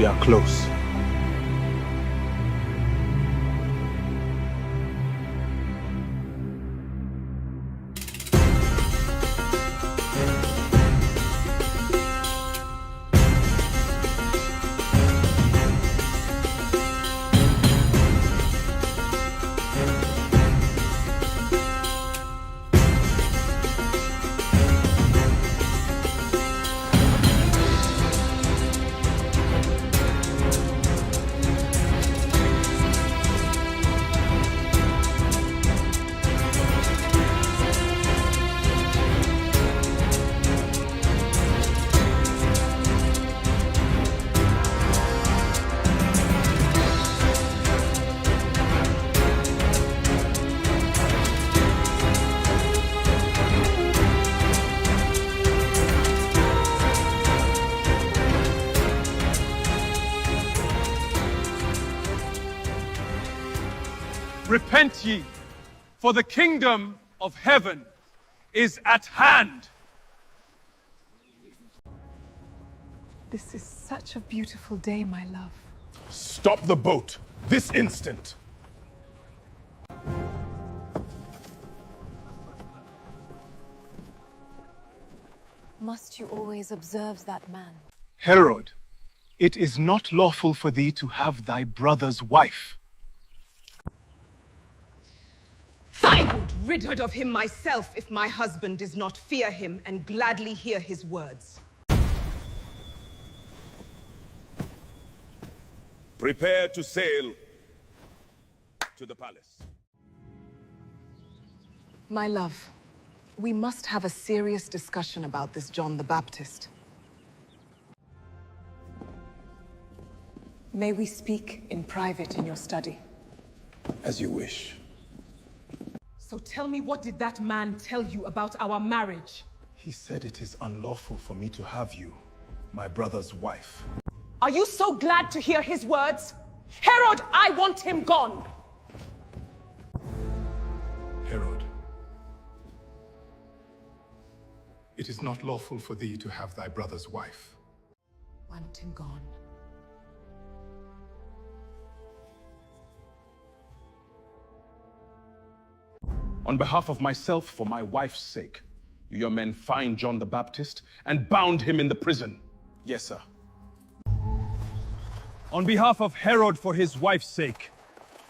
are close. Repent ye, for the kingdom of heaven is at hand. This is such a beautiful day, my love. Stop the boat, this instant! Must you always observe that man? Herod, it is not lawful for thee to have thy brother's wife. I would rid of him myself if my husband does not fear him and gladly hear his words. Prepare to sail to the palace. My love, we must have a serious discussion about this John the Baptist. May we speak in private in your study? As you wish. So tell me, what did that man tell you about our marriage? He said it is unlawful for me to have you, my brother's wife. Are you so glad to hear his words? Herod, I want him gone! Herod, it is not lawful for thee to have thy brother's wife. Want him gone. On behalf of myself, for my wife's sake, you your men find John the Baptist and bound him in the prison. Yes, sir. On behalf of Herod, for his wife's sake,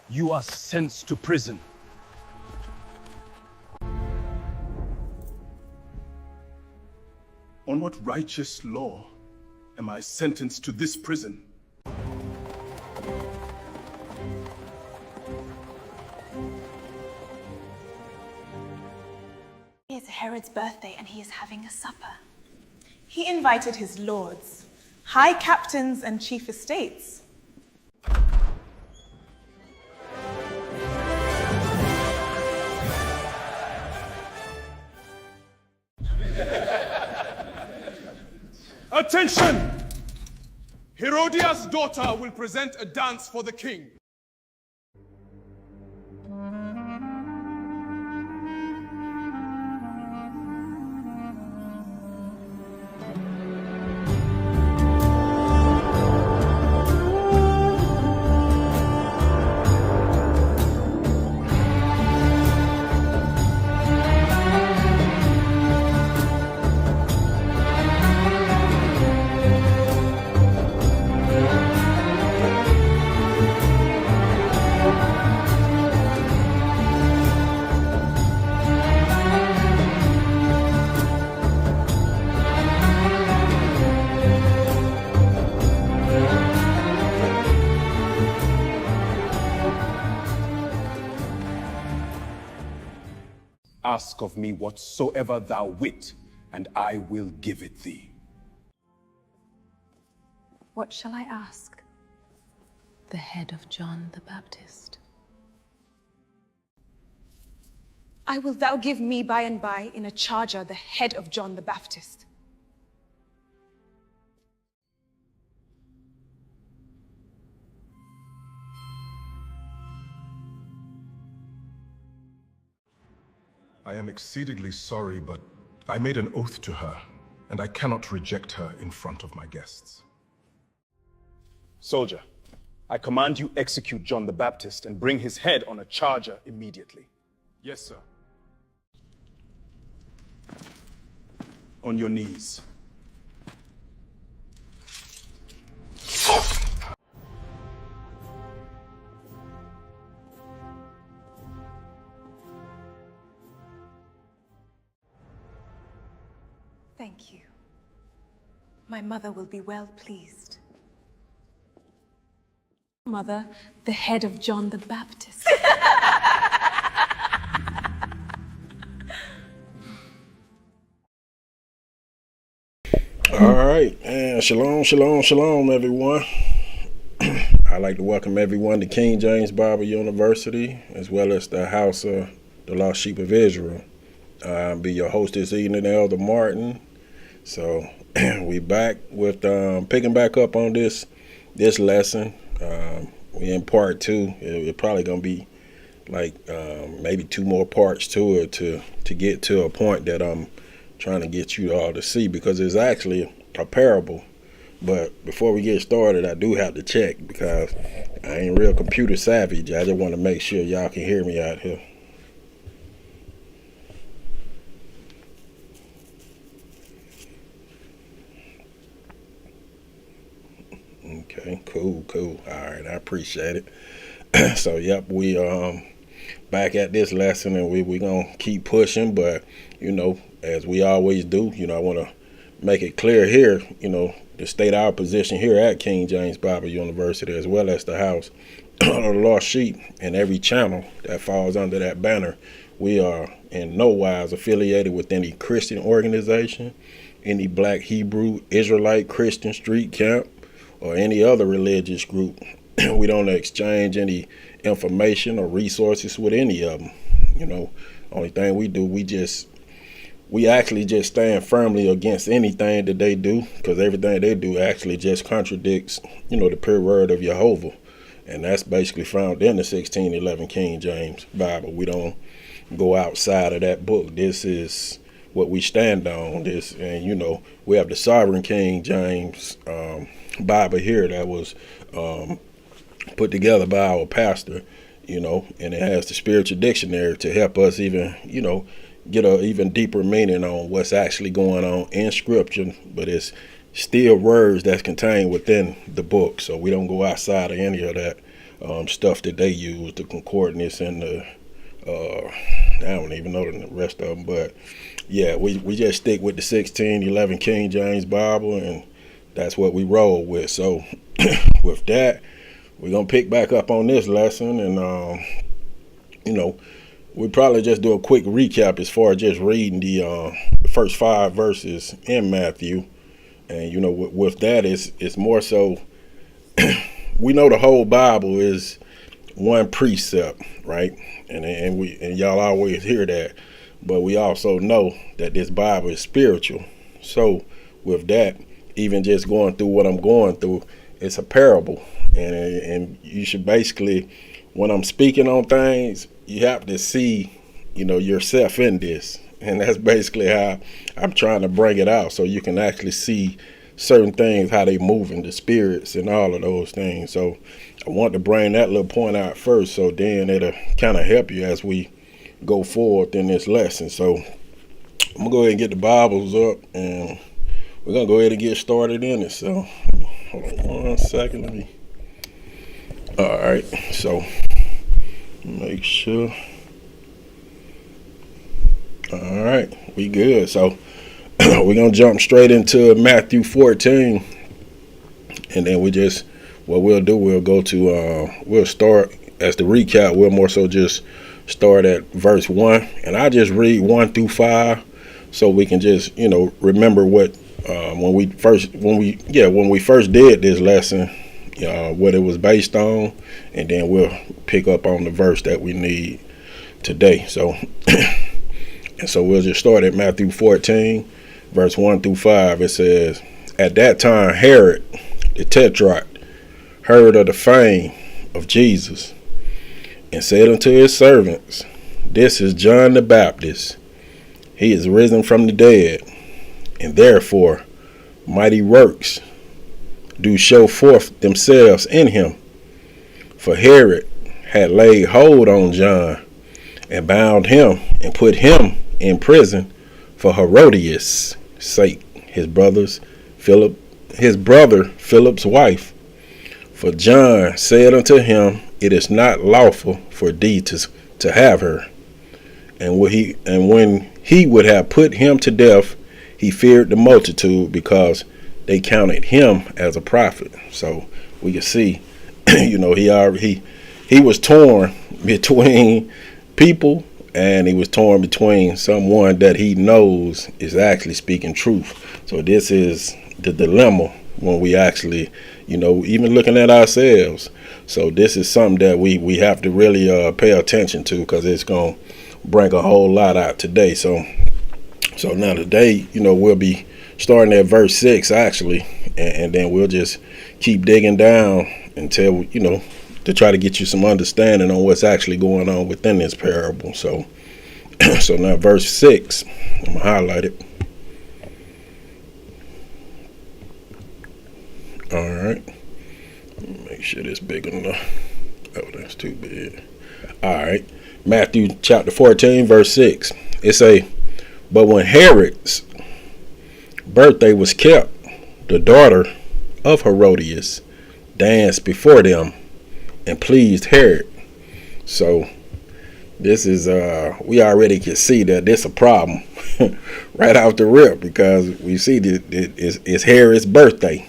you are sentenced to prison. On what righteous law am I sentenced to this prison? It's Herod's birthday and he is having a supper. He invited his lords, high captains and chief estates. Attention! Herodias' daughter will present a dance for the king. Ask of me whatsoever thou wilt, and I will give it thee. What shall I ask? The head of John the Baptist. I will thou give me by and by in a charger the head of John the Baptist. I am exceedingly sorry, but I made an oath to her, and I cannot reject her in front of my guests. Soldier, I command you execute John the Baptist and bring his head on a charger immediately. Yes, sir. On your knees. Thank you. My mother will be well pleased. Mother, the head of John the Baptist. All right, and shalom, everyone. I'd like to welcome everyone to King James Bible University, as well as the House of the Lost Sheep of Israel. I'll be your host this evening, Elder Martin. So we back with picking back up on this lesson. We in part 2. It's probably gonna be like maybe 2 more parts to it to get to a point that I'm trying to get you all to see, because it's actually a parable. But before we get started, I do have to check, because I ain't real computer savvy. I just want to make sure y'all can hear me out here. Okay, cool. All right, I appreciate it. So, yep, we back at this lesson, and we gonna keep pushing. But as we always do, I want to make it clear here, to state our position here at King James Bible University, as well as the House of the Lost Sheep, and every channel that falls under that banner. We are in no wise affiliated with any Christian organization, any Black Hebrew, Israelite, Christian, street camp, or any other religious group. We don't exchange any information or resources with any of them. Only thing we do, we actually just stand firmly against anything that they do, because everything they do actually just contradicts, the pure word of Jehovah. And that's basically found in the 1611 King James Bible. We don't go outside of that book. This is what we stand on. And we have the Sovereign King James Bible here that was put together by our pastor, and it has the spiritual dictionary to help us even, get a even deeper meaning on what's actually going on in scripture. But it's still words that's contained within the book, so we don't go outside of any of that stuff that they use, the concordance and the I don't even know the rest of them. But yeah, we just stick with the 1611 King James Bible, and that's what we roll with. So with that, we're gonna pick back up on this lesson, and we probably just do a quick recap as far as just reading the first 5 verses in Matthew. And with that, it's more so we know the whole Bible is one precept, right? And y'all always hear that, but we also know that this Bible is spiritual. So with that, even just going through what I'm going through, it's a parable, and you should basically, when I'm speaking on things, you have to see, yourself in this. And that's basically how I'm trying to bring it out, so you can actually see certain things, how they move in the spirits and all of those things. So I want to bring that little point out first, so then it'll kind of help you as we go forward in this lesson. So I'm going to go ahead and get the Bibles up, and we're going to go ahead and get started in it. So hold on one second. All right, so make sure. All right, we good. So we're going to jump straight into Matthew 14, and then what we'll do, we'll go to, we'll start as the recap. We'll more so just start at verse 1, and I just read 1 through 5, so we can just, remember what, when we first did this lesson, what it was based on, and then we'll pick up on the verse that we need today. So, and so we'll just start at Matthew 14, verse 1 through 5. It says, "At that time, Herod the Tetrarch heard of the fame of Jesus, and said unto his servants, This is John the Baptist. He is risen from the dead, and therefore mighty works do show forth themselves in him. For Herod had laid hold on John and bound him and put him in prison for Herodias' sake, his brother Philip's wife. For John said unto him, It is not lawful for thee to have her. And when he would have put him to death, he feared the multitude, because they counted him as a prophet. So we can see, he was torn between people, and he was torn between someone that he knows is actually speaking truth. So this is the dilemma when we actually, even looking at ourselves. So this is something that we have to really pay attention to, because it's going to bring a whole lot out today. So now today, we'll be starting at verse 6 actually, and then we'll just keep digging down until, to try to get you some understanding on what's actually going on within this parable. So now verse 6, I'm going to highlight it. All right. Make sure it's big enough. Oh, that's too big. All right. Matthew chapter 14, verse 6. It say, But when Herod's birthday was kept, the daughter of Herodias danced before them and pleased Herod. So this is we already can see that this a problem right off the rip, because we see that it's Herod's birthday.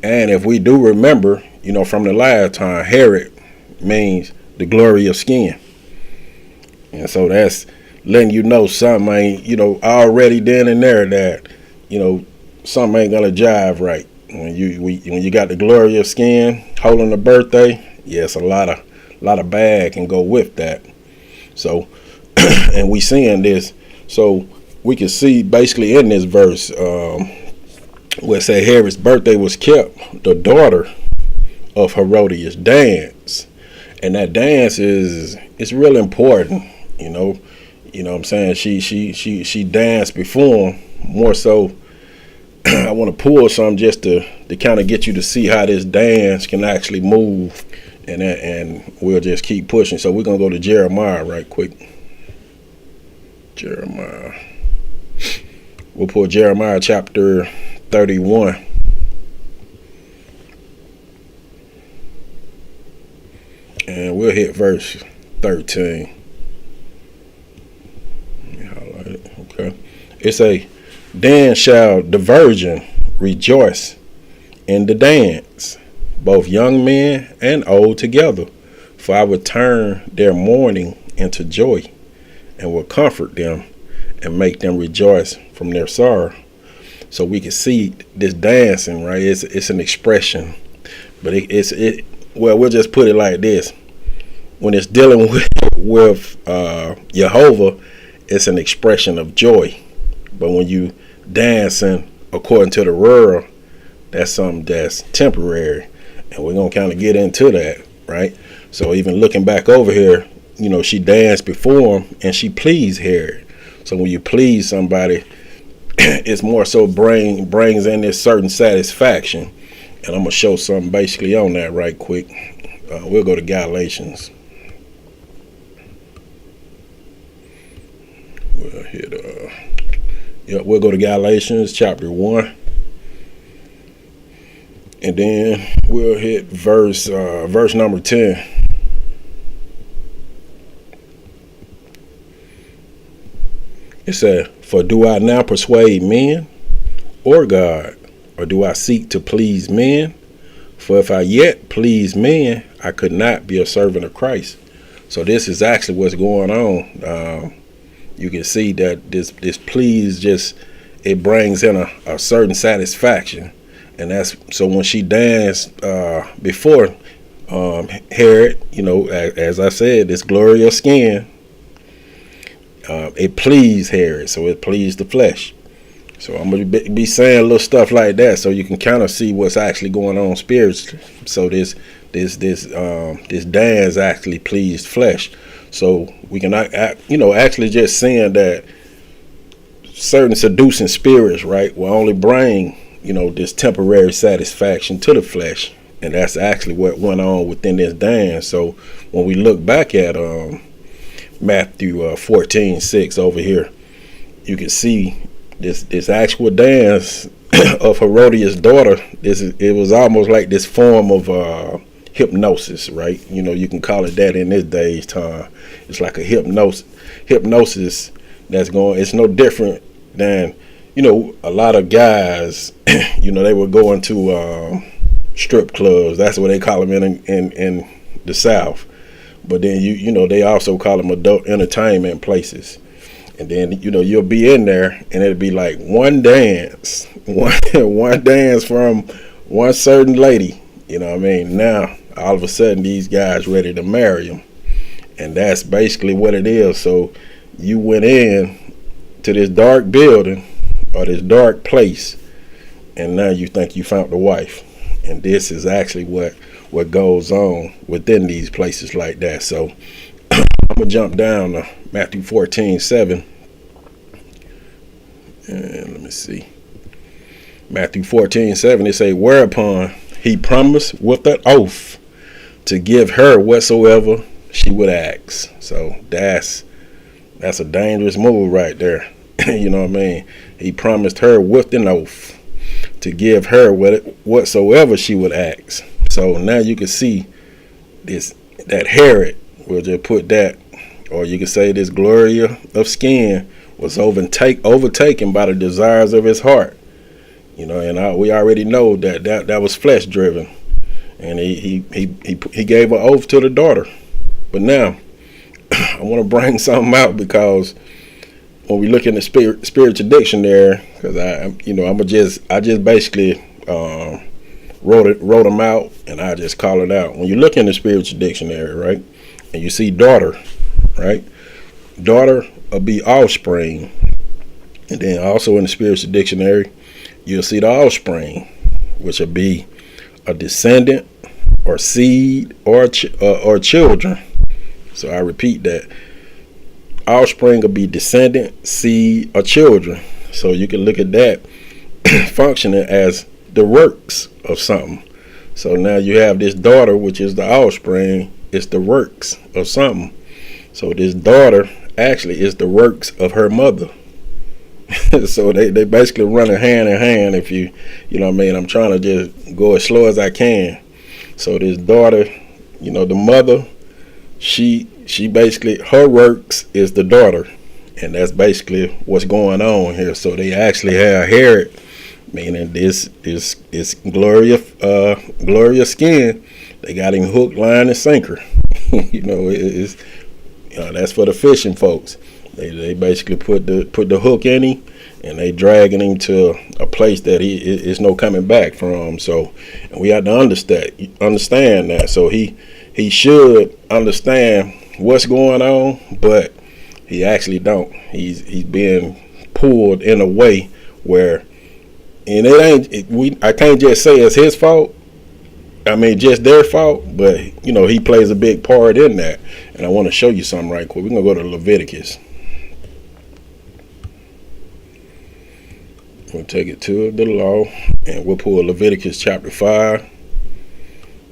And if we do remember, from the last time, Herod means the glory of skin. And so that's letting something ain't, already then and there that, something ain't gonna jive right. When you got the glory of skin holding the birthday, yes, a lot of bad can go with that. So, and we seeing this, so we can see basically in this verse, where it say Herod's birthday was kept, the daughter of Herodias dance, and that dance is real important. You know what I'm saying? She danced before him more so. I want to pull some just to kind of get you to see how this dance can actually move, and we'll just keep pushing. So we're gonna go to Jeremiah right quick. Jeremiah. We'll pull Jeremiah chapter 31. And we'll hit verse 13. Let me highlight it. Okay. It say, Then shall the virgin rejoice in the dance, both young men and old together. For I will turn their mourning into joy, and will comfort them, and make them rejoice from their sorrow. So we can see this dancing, right? It's an expression, but well, we'll just put it like this: when it's dealing with Jehovah, it's an expression of joy. But when you dancing according to the world, that's something that's temporary, and we're gonna kind of get into that, right? So even looking back over here, she danced before him and she pleased Herod. So when you please somebody, it's more so brings in this certain satisfaction. And I'm gonna show something basically on that right quick. We'll go to Galatians. We'll hit we'll go to Galatians chapter 1, and then we'll hit verse number 10. It said, For do I now persuade men or God, or do I seek to please men? For if I yet please men, I could not be a servant of Christ. So this is actually what's going on. You can see that this please it brings in a certain satisfaction. And that's so when she danced before Herod, as I said, this glory of skin, it pleased Herod, so it pleased the flesh. So I'm going to be saying little stuff like that so you can kind of see what's actually going on spiritually. So this dance actually pleased flesh. So we can, actually just seeing that certain seducing spirits, right, will only bring, this temporary satisfaction to the flesh. And that's actually what went on within this dance. So when we look back at Matthew 14:6 over here, you can see this actual dance of Herodias' daughter. It was almost like this form of hypnosis, right? You can call it that in this day's time. It's like a hypnosis that's going. It's no different than a lot of guys. They were going to strip clubs. That's what they call them in the South. But then they also call them adult entertainment places. And then you'll be in there, and it'll be like one dance, one dance from one certain lady. Now all of a sudden these guys ready to marry them, and that's basically what it is. So you went in to this dark building or this dark place, and now you think you found the wife. And this is actually what goes on within these places like that. So I'm gonna jump down to Matthew 14:7, and let me see. Matthew 14:7, it say, whereupon he promised with an oath to give her whatsoever she would ask. So that's a dangerous move right there. You know what I mean? He promised her with an oath to give her whatsoever she would ask. So now you can see that Herod, we'll just put that, or you can say this Gloria of skin, was overtaken by the desires of his heart. And we already know that was flesh driven, and he gave an oath to the daughter. But now I want to bring something out, because when we look in the spiritual dictionary, because I just basically wrote them out, and I just call it out. When you look in the spiritual dictionary, right, and you see daughter, right, daughter will be offspring. And then also in the spiritual dictionary, you'll see the offspring, which will be a descendant or seed or children. So I repeat that. Offspring will be descendant, seed, or children. So you can look at that functioning as the works of something. So now you have this daughter, which is the offspring. It's the works of something. So this daughter actually is the works of her mother. So they basically run hand in hand. If you know what I mean, I'm trying to just go as slow as I can. So this daughter, the mother, she basically, her works is the daughter, and that's basically what's going on here. So they actually have Herod, meaning this is Gloria skin. They got him hook, line, and sinker. That's for the fishing folks. They basically put the hook in him, and they dragging him to a place that he is no coming back from. So, and we have to understand that. So he should understand what's going on, but he actually don't. He's being pulled in a way where, and I can't just say it's his fault. I mean, just their fault, but he plays a big part in that. And I want to show you something right quick. We're gonna go to Leviticus. We'll take it to the law, and we'll pull Leviticus chapter 5,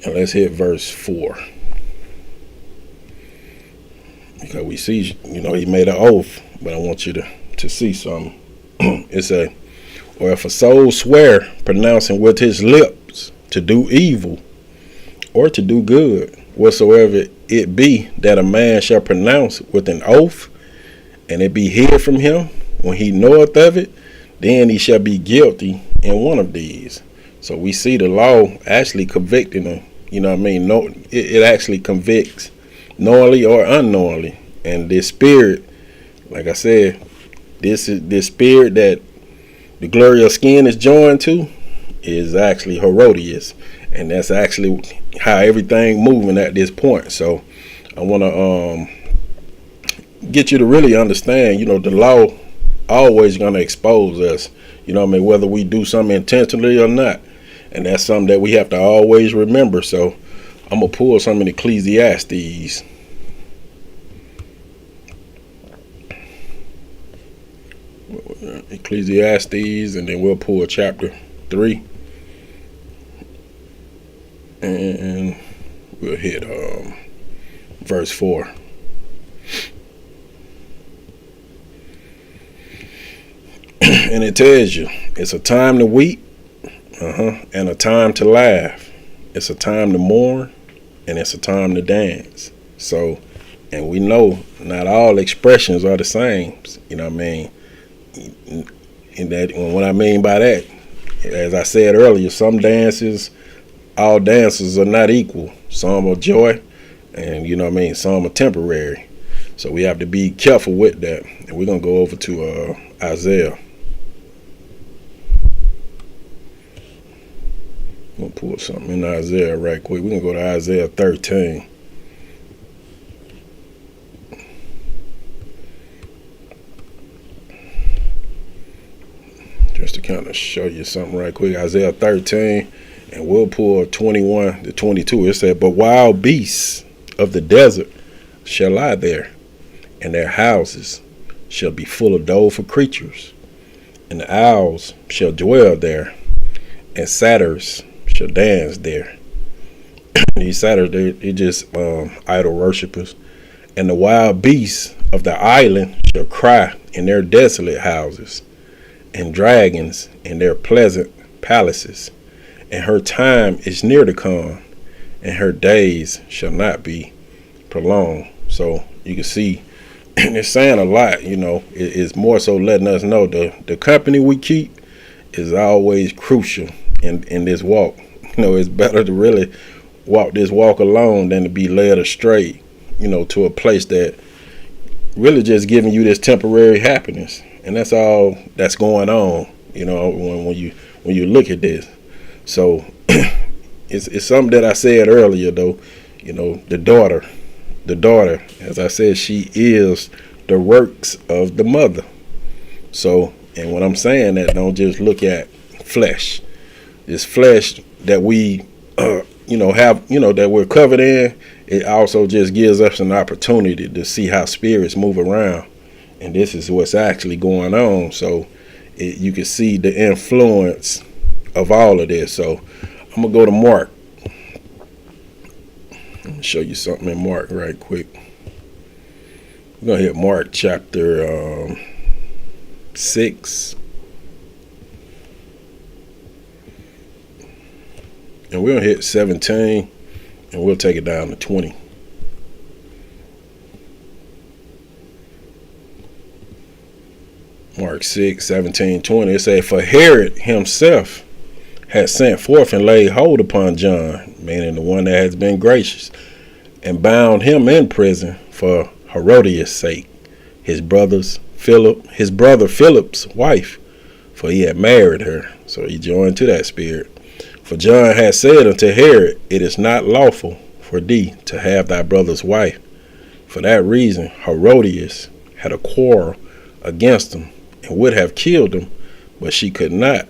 and let's hit verse 4. Because we see, he made an oath, but I want you to see something. It says, or if a soul swear, pronouncing with his lips to do evil or to do good, whatsoever it be that a man shall pronounce with an oath, and it be hid from him when he knoweth of it, then he shall be guilty in one of these. So we see the law actually convicting him. No, it actually convicts knowingly or unknowingly. And this spirit, like I said, this spirit that the Gloria skin is joined to is actually Herodias, and that's actually how everything moving at this point. So I want to get you to really understand, the law always going to expose us, whether we do something intentionally or not. And that's something that we have to always remember. So I'm going to pull some in Ecclesiastes. And then we'll pull chapter 3. And we'll hit verse 4. And it tells you it's a time to weep, and a time to laugh. It's a time to mourn, and it's a time to dance. So, and we know not all expressions are the same. You know what I mean? And that, what I mean by that, as I said earlier, all dances are not equal. Some are joy, and you know what I mean, some are temporary. So we have to be careful with that. And we're gonna go over to Isaiah. I'm gonna pull something in Isaiah right quick. We're gonna go to Isaiah 13. Just to kind of show you something right quick. Isaiah 13, and we'll pull 21 to 22. It said, "But wild beasts of the desert shall lie there, and their houses shall be full of doleful creatures, and the owls shall dwell there, and satyrs shall dance there." These satyrs, they just idol worshippers. "And the wild beasts of the island shall cry in their desolate houses, and dragons in their pleasant palaces. And her time is near to come, and her days shall not be prolonged." So you can see it's saying a lot. You know, it's more so letting us know the company we keep is always crucial in this walk. You know, it's better to really walk this walk alone than to be led astray, you know, to a place that really just giving you this temporary happiness. And that's all that's going on, you know, when you look at this. So it's something that I said earlier, though. You know, the daughter, as I said, she is the works of the mother. So, and when I'm saying that, don't just look at flesh. This flesh that we, have, that we're covered in, it also just gives us an opportunity to see how spirits move around. And this is what's actually going on. So you can see the influence of all of this. So I'm going to go to Mark. Let me show you something in Mark right quick. We're going to hit Mark chapter 6. And we're going to hit 17. And we'll take it down to 20. Mark 6, 17, 20. It said, "For Herod himself had sent forth and laid hold upon John," meaning the one that has been gracious, "and bound him in prison for Herodias' sake, his brother Philip's wife, for he had married her." So he joined to that spirit. "For John had said unto Herod, It is not lawful for thee to have thy brother's wife. For that reason Herodias had a quarrel against him, and would have killed him, but she could not.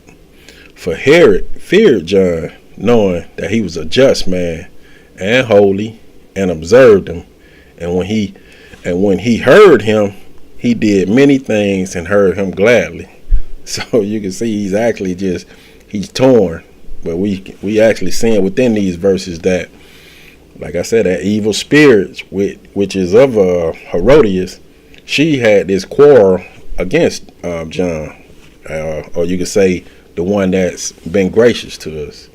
For Herod feared John, knowing that he was a just man and holy, and observed him. And when he heard him, he did many things and heard him gladly." So you can see he's torn. But we actually seeing within these verses that, like I said, that evil spirit, which is of Herodias, she had this quarrel against John, or you could say the one that's been gracious to us.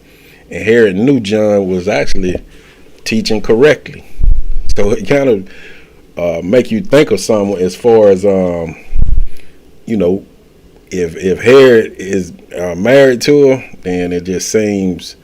And Herod knew John was actually teaching correctly. So it kind of make you think of something as far as, if Herod is married to her, then it just seems,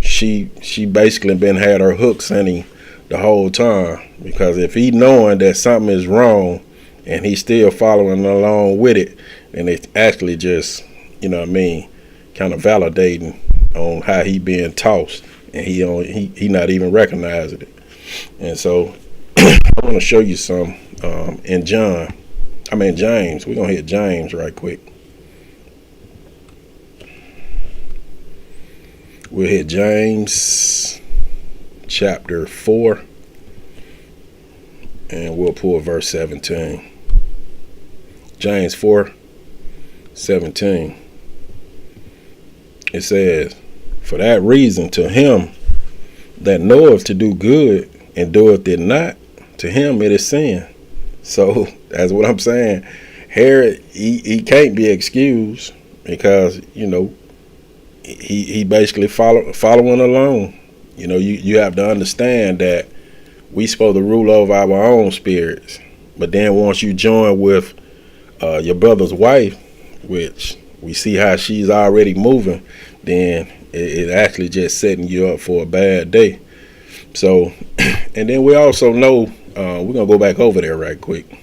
she basically had her hooks in him the whole time. Because if he knowing that something is wrong and he's still following along with it, then it's actually just, kind of validating on how he being tossed, and he not even recognizing it. And so I want to show you some in James. We're going to hit James right quick. We'll hit James chapter 4, and we'll pull verse 17. James 4:17. it says, for that reason, to him that knoweth to do good and doeth it not, to him it is sin. So that's what I'm saying. Herod, he can't be excused because, you know, he basically following along. You know, you have to understand that we supposed to rule over our own spirits. But then once you join with your brother's wife, which we see how she's already moving, then it actually just setting you up for a bad day. So, and then we also know, we're going to go back over there right quick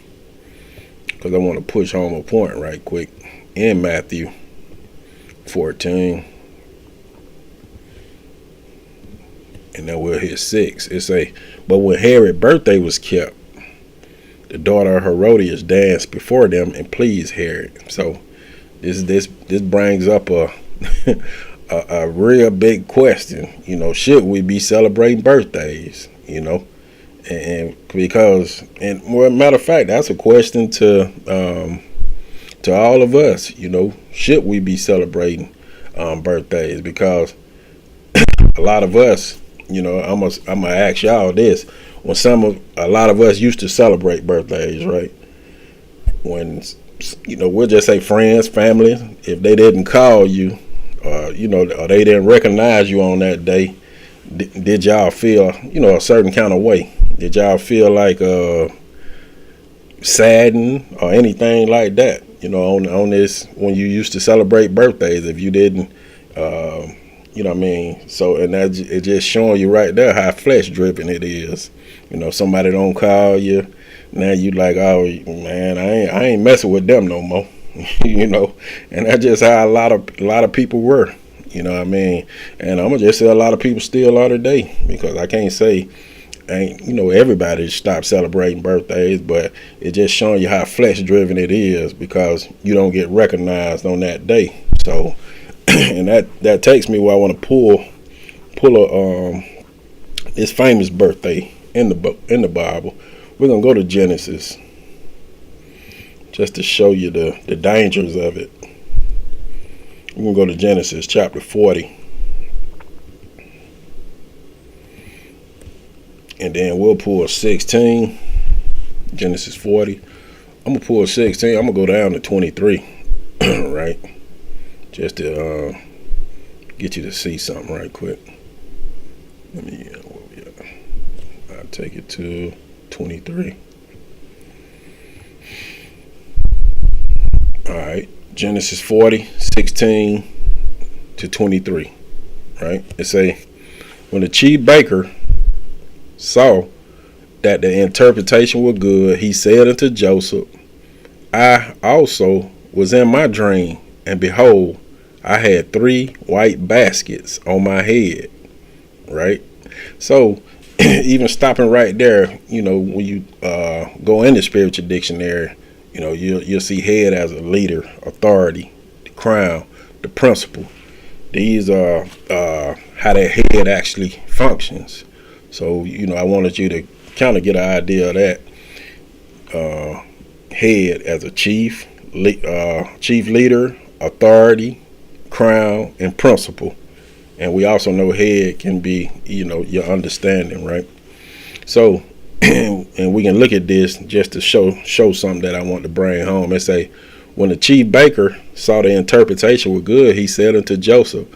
because I want to push home a point right quick in Matthew 14. And then we'll hit 6. It say, but when Herod's birthday was kept, the daughter of Herodias danced before them and pleased Herod. So this brings up a a real big question. You know, should we be celebrating birthdays? You know, and because, and well, matter of fact, that's a question to all of us. You know, should we be celebrating birthdays? Because a lot of us, you know, I'm gonna ask y'all this: when a lot of us used to celebrate birthdays, right? When, you know, we'll just say friends, family, if they didn't call you, you know, or they didn't recognize you on that day, did y'all feel, you know, a certain kind of way? Did y'all feel like saddened or anything like that? You know, on this, when you used to celebrate birthdays, if you didn't, you know what I mean? So, and that, it just showing you right there how flesh driven it is. You know, somebody don't call you, now you like, oh man, I ain't messing with them no more. You know, and that's just how a lot of people were. You know what I mean? And I'm gonna just say a lot of people still are today, because I can't say, you know, everybody stopped celebrating birthdays, but it just showing you how flesh driven it is, because you don't get recognized on that day. So, and that takes me where I want to pull a this famous birthday in the Bible. We're gonna go to Genesis just to show you the dangers of it. We're gonna go to Genesis chapter 40. And then we'll pull 16. Genesis 40. I'm gonna pull 16. I'm gonna go down to 23. Right? Just to get you to see something right quick. Let me I'll take it to 23. Alright. Genesis 40, 16 to 23. Right? It say, when the chief baker saw that the interpretation was good, he said unto Joseph, I also was in my dream, and behold, I had 3 white baskets on my head. Right? So, even stopping right there, you know, when you go in the spiritual dictionary, you know, you'll see head as a leader, authority, the crown, the principle. These are how that head actually functions. So, you know, I wanted you to kind of get an idea of that. Head as a chief leader, authority, crown, and principle. And we also know head can be, you know, your understanding, right? So, and we can look at this just to show something that I want to bring home. It say, when the chief baker saw the interpretation was good, he said unto Joseph,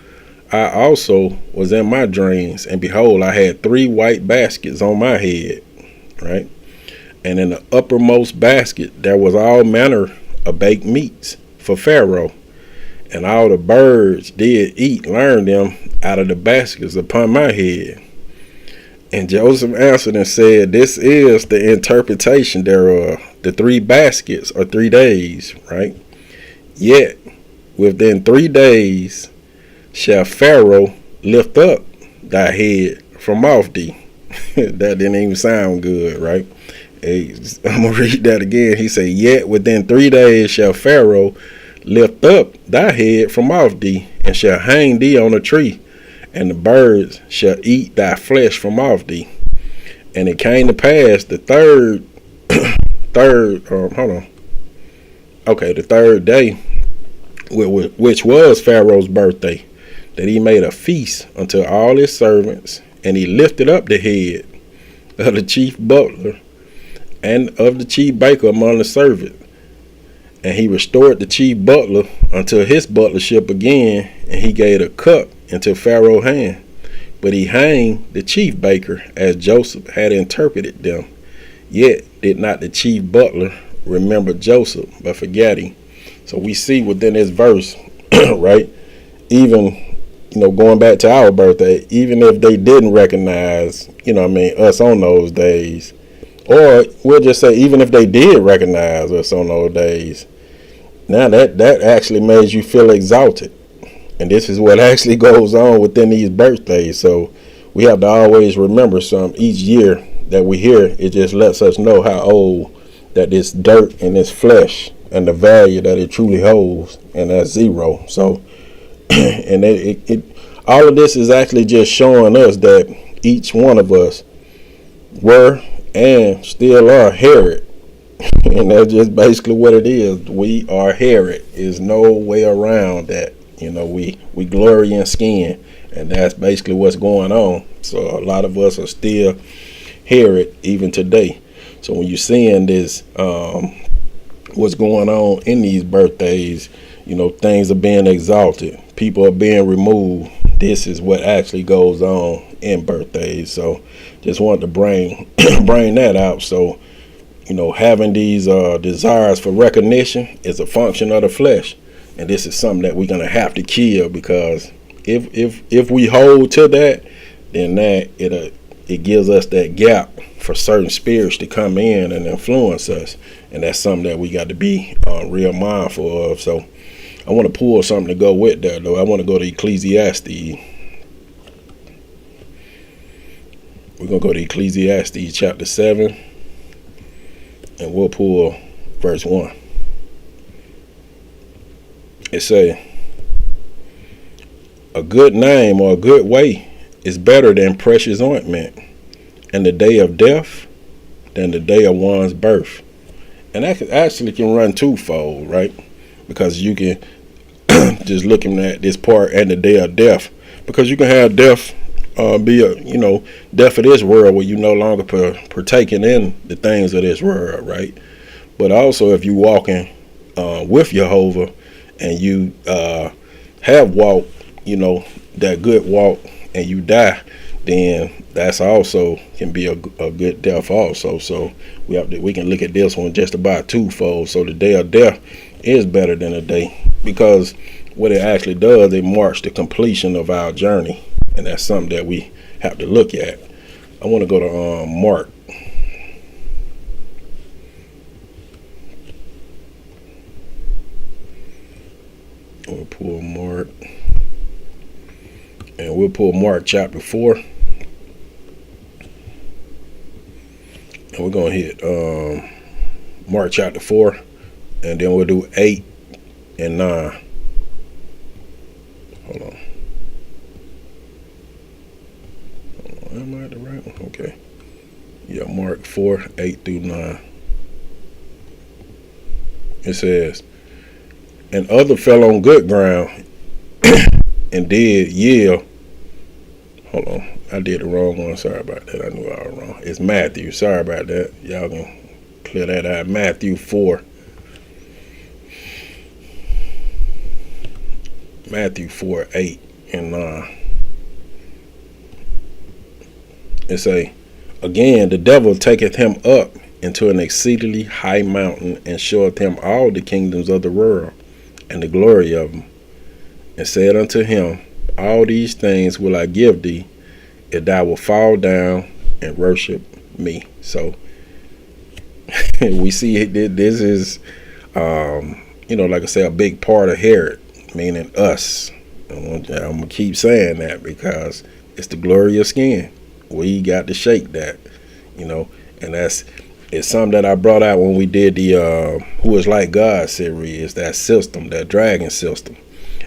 I also was in my dreams, and behold, I had 3 white baskets on my head, right? And in the uppermost basket there was all manner of baked meats for Pharaoh, and all the birds did eat, learn them out of the baskets upon my head. And Joseph answered and said, this is the interpretation thereof. The 3 baskets are 3 days, right? Yet within 3 days shall Pharaoh lift up thy head from off thee. That didn't even sound good, right? Hey, I'm going to read that again. He said, yet within 3 days shall Pharaoh lift up thy head from off thee, and shall hang thee on a tree, and the birds shall eat thy flesh from off thee. And it came to pass the third day, which was Pharaoh's birthday, that he made a feast unto all his servants, and he lifted up the head of the chief butler and of the chief baker among the servants. And he restored the chief butler unto his butlership again, and he gave a cup into Pharaoh's hand. But he hanged the chief baker as Joseph had interpreted them. Yet did not the chief butler remember Joseph, but forgot him. So we see within this verse, right, even, going back to our birthday, even if they didn't recognize, us on those days, or we'll just say even if they did recognize us on those days, now that actually made you feel exalted. And this is what actually goes on within these birthdays. So we have to always remember each year that we hear. It just lets us know how old that this dirt and this flesh and the value that it truly holds, and that's zero. So and all of this is actually just showing us that each one of us were and still are Herod. And that's just basically what it is. We are Herod. There's no way around that. We glory in skin, and that's basically what's going on. So a lot of us are still Herod even today. So when you're seeing this, what's going on in these birthdays, things are being exalted, people are being removed. This is what actually goes on in birthdays. So just wanted to bring that out. So having these desires for recognition is a function of the flesh. And this is something that we're going to have to kill, because if we hold to that, then that it gives us that gap for certain spirits to come in and influence us. And that's something that we got to be real mindful of. So I want to pull something to go with that, though. I want to go to Ecclesiastes. We're going to go to Ecclesiastes chapter 7, and we'll pull verse 1. It say, a good name or a good way is better than precious ointment, and the day of death than the day of one's birth. And that actually can run twofold, right? Because you can just looking at this part and the day of death, because you can have death be death of this world, where you no longer partaking in the things of this world, right? But also if you walking with Jehovah, and you have walked, that good walk, and you die, then that's also can be a good death also. So we can look at this one just about twofold. So the day of death is better than a day, because what it actually does, it marks the completion of our journey, and that's something that we have to look at. I want to go to Mark. We'll pull Mark, and we'll pull Mark chapter 4, and we're gonna hit Mark chapter 4, and then we'll do 8 and 9. Hold on. Am I at the right one? Okay. Yeah, Mark 4, 8 through 9. It says, and other fell on good ground and did yield. Hold on, I did the wrong one. Sorry about that. I knew I was wrong. It's Matthew. Sorry about that. Y'all can clear that out. Matthew 4. Matthew 4, 8 and 9. It say, again, the devil taketh him up into an exceedingly high mountain, and showeth him all the kingdoms of the world, and the glory of them, and said unto him, all these things will I give thee, if thou wilt fall down and worship me. So we see this is like I say, a big part of Herod, meaning us. I'm gonna keep saying that, because it's the glory of skin. We got to shake that, and it's something that I brought out when we did the Who Is Like God series, that system, that dragon system.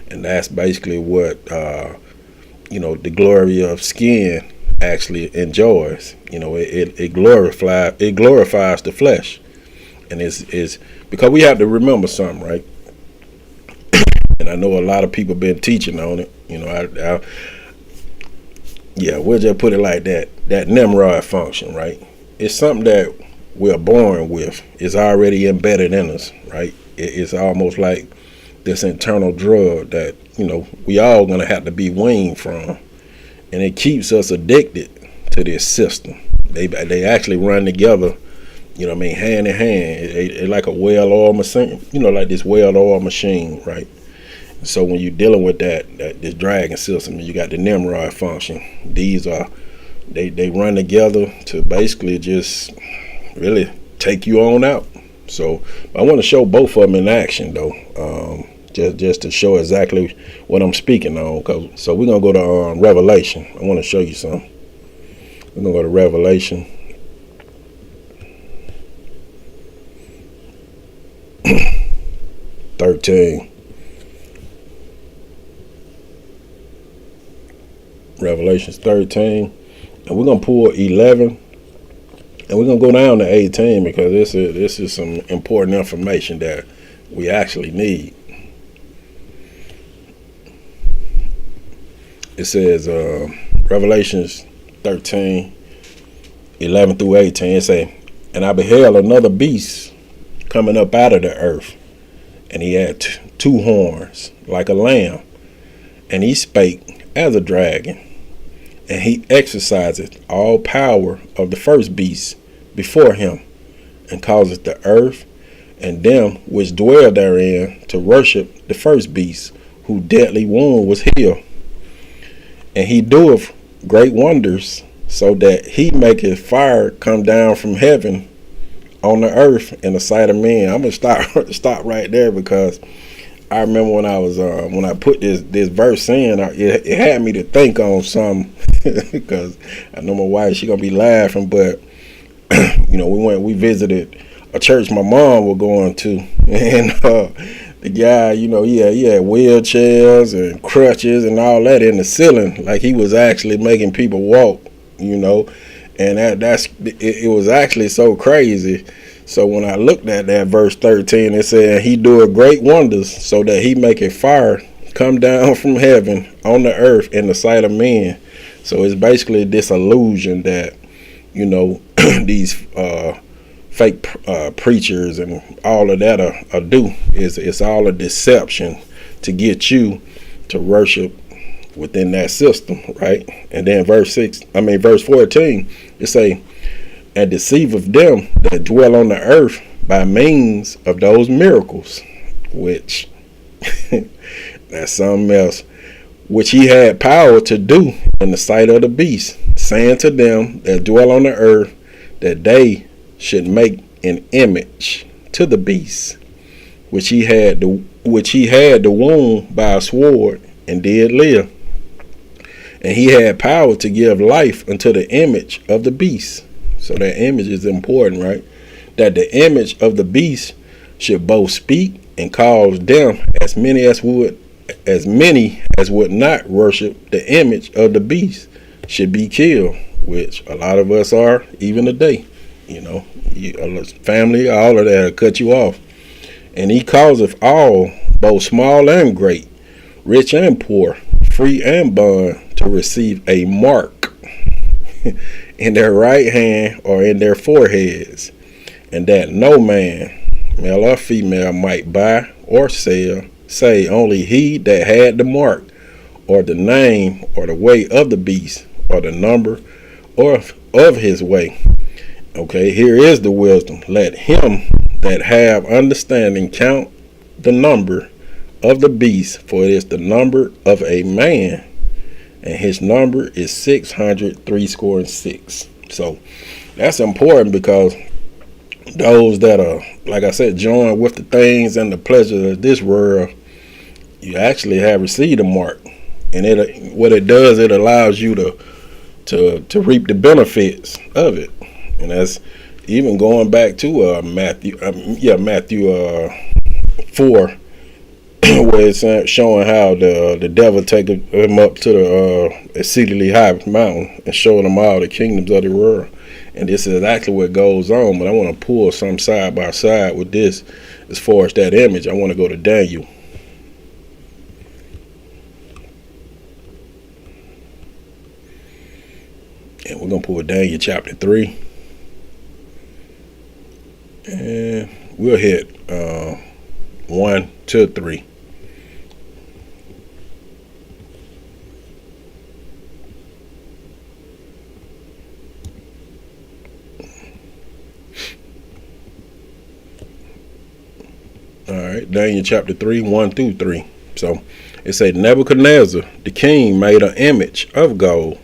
And that's basically what, the glory of skin actually enjoys. It glorifies the flesh. And it's because we have to remember something, right? And I know a lot of people been teaching on it, You know, yeah, we'll just put it like that. That Nimrod function, right? It's something that we're born with. It's already embedded in us, right? It's almost like this internal drug that, you know, we all gonna have to be weaned from, and it keeps us addicted to this system. They actually run together, you know what I mean, hand in hand. It's like a well-oiled machine, you know, like this well-oiled machine, right? So when you're dealing with this dragon system, you got the Nimrod function. These are, they run together to basically just really take you on out. So I want to show both of them in action, though, just to show exactly what I'm speaking on. So we're gonna go to Revelation. I want to show you something. We're gonna go to Revelation. Revelations 13, and we're gonna pull 11, and we're gonna go down to 18 because this is some important information that we actually need. It says Revelations 13, 11 through 18. It say, "And I beheld another beast coming up out of the earth, and he had two horns like a lamb, and he spake as a dragon, and he exerciseth all power of the first beast before him, and causeth the earth and them which dwell therein to worship the first beast, whose deadly wound was healed. And he doeth great wonders, so that he maketh fire come down from heaven on the earth in the sight of men." I'm gonna stop right there, because I remember when I was when I put this verse in, it had me to think on some, because I know my wife, she gonna be laughing, but you know, we visited a church my mom was going to, and the guy, you know, he had wheelchairs and crutches and all that in the ceiling, like he was actually making people walk, you know, and it was actually so crazy. So when I looked at that verse 13, it said, "He doeth great wonders, so that he maketh fire come down from heaven on the earth in the sight of men." So it's basically this illusion that, you know, these fake preachers and all of that are do. It's all a deception to get you to worship within that system, right? And then verse 14, it say, "And deceiveth them that dwell on the earth by means of those miracles," which that's something else, "which he had power to do in the sight of the beast, saying to them that dwell on the earth that they should make an image to the beast, which he had the wound by a sword, and did live. And he had power to give life unto the image of the beast." So that image is important, right? "That the image of the beast should both speak and cause them as many as would not worship the image of the beast should be killed," which a lot of us are even today. You know, family, all of that will cut you off. "And he causeth all, both small and great, rich and poor, free and bond, to receive a mark in their right hand or in their foreheads, and that no man, male or female, might buy or sell, say only he that had the mark, or the name, or the way of the beast, or the number of his way." Okay, here is the wisdom. "Let him that have understanding count the number of the beast, for it is the number of a man, and his number is 666. So that's important, because those that are, like I said, joined with the things and the pleasures of this world, you actually have received a mark, and what it does, it allows you to reap the benefits of it. And that's even going back to Matthew 4, where it's showing how the devil take him up to the exceedingly high mountain and showing him all the kingdoms of the world. And this is exactly what goes on. But I want to pull some side by side with this as far as that image. I want to go to Daniel. We're going to pull Daniel chapter 3. And we'll hit 1 to 3. All right, Daniel chapter 3, 1 through 3. So it said, Nebuchadnezzar, the king, made an image of gold,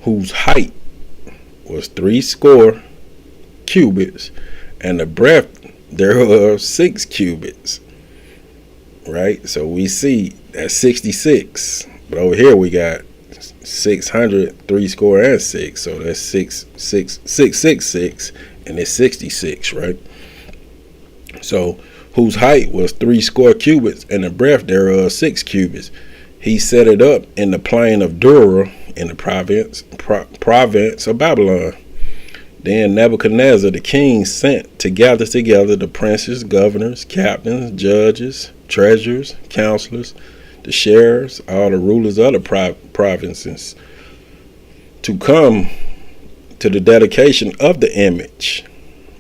whose height was 60 cubits, and the breadth thereof 6 cubits. Right? So we see that's 66. But over here we got 600, 6. So that's 666, and it's 66, right? So whose height was 60 cubits, and the breadth thereof 6 cubits. He set it up in the plain of Dura, in the province of Babylon. Then Nebuchadnezzar the king sent to gather together the princes, governors, captains, judges, treasurers, counselors, the sheriffs, all the rulers of the provinces, to come to the dedication of the image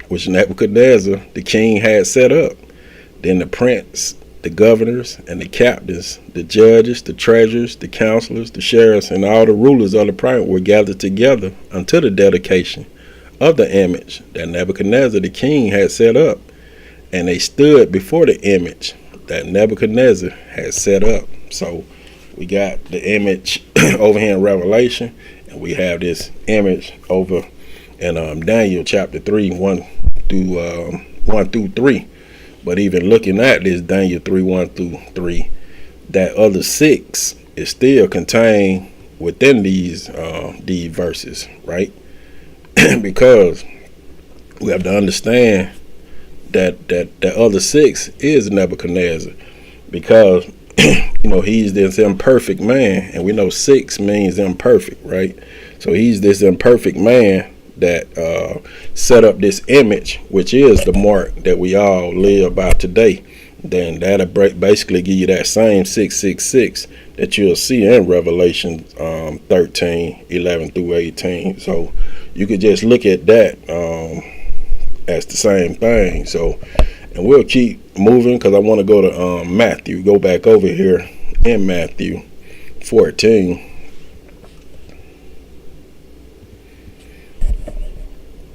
which Nebuchadnezzar the king had set up. Then the prince, the governors, and the captains, the judges, the treasurers, the counselors, the sheriffs, and all the rulers of the province were gathered together unto the dedication of the image that Nebuchadnezzar the king had set up. And they stood before the image that Nebuchadnezzar had set up. So we got the image over here in Revelation, and we have this image over in Daniel chapter 3, 1 through 3. But even looking at this Daniel 3, 1 through 3, that other 6 is still contained within these verses, right? Because we have to understand that other 6 is Nebuchadnezzar, because he's this imperfect man, and we know 6 means imperfect, right? So he's this imperfect man that set up this image, which is the mark that we all live by today. Then that'll basically give you that same 666 that you'll see in Revelation 13, 11 through 18. So you could just look at that as the same thing. So, and we'll keep moving because I want to go to Matthew. Go back over here in Matthew 14.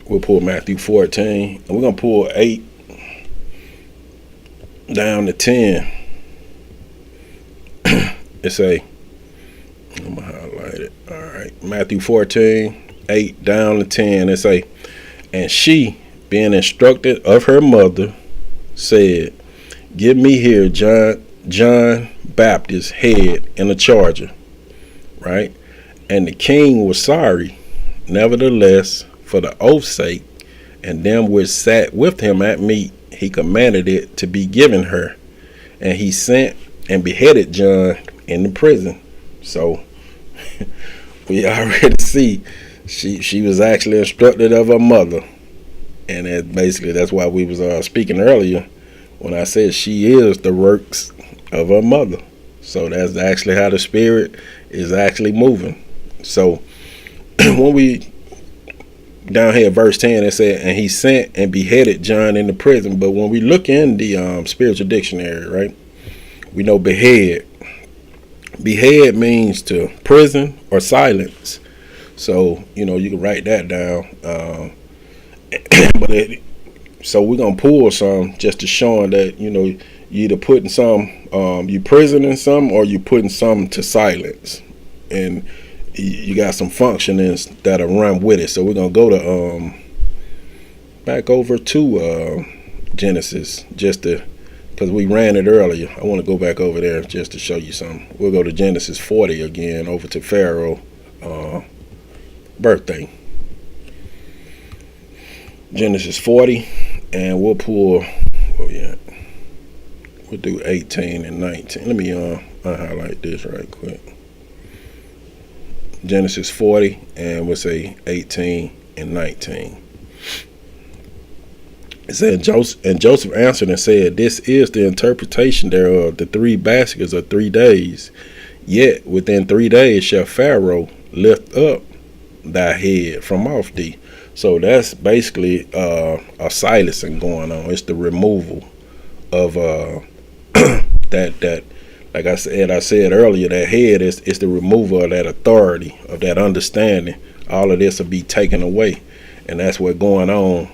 We'll pull Matthew 14, and we're going to pull 8 down to 10. It's I'm going to highlight it. All right. Matthew 14, 8 down to 10. It's and she, being instructed of her mother, said, Give me here John Baptist's head in a charger. Right? And the king was sorry. Nevertheless, for the oath's sake, and them which sat with him at meat, he commanded it to be given her. And he sent and beheaded John in the prison. So we already see she was actually instructed of her mother. And that's why we was speaking earlier when I said she is the works of her mother. So that's actually how the spirit is actually moving. So when we down here, verse 10, it said, and he sent and beheaded John in the prison. But when we look in the spiritual dictionary, right, we know behead. Behead means to prison or silence. So, you can write that down. So we're going to pull some just to showing that, you either putting some, you prisoning some, or you putting some to silence. And you got some functionings that'll run with it. So we're gonna go to back over to Genesis because we ran it earlier. I want to go back over there just to show you something. We'll go to Genesis 40 again, over to Pharaoh birthday. Genesis 40, and we'll pull. We'll do 18 and 19. Let me highlight this right quick. Genesis 40, and we'll say 18 and 19. It said, Joseph answered and said, This is the interpretation thereof. The 3 baskets are 3 days. Yet within 3 days shall Pharaoh lift up thy head from off thee. So that's basically a silencing going on. It's the removal of that like I said earlier, that head is the removal of that authority, of that understanding. All of this will be taken away. And that's what's going on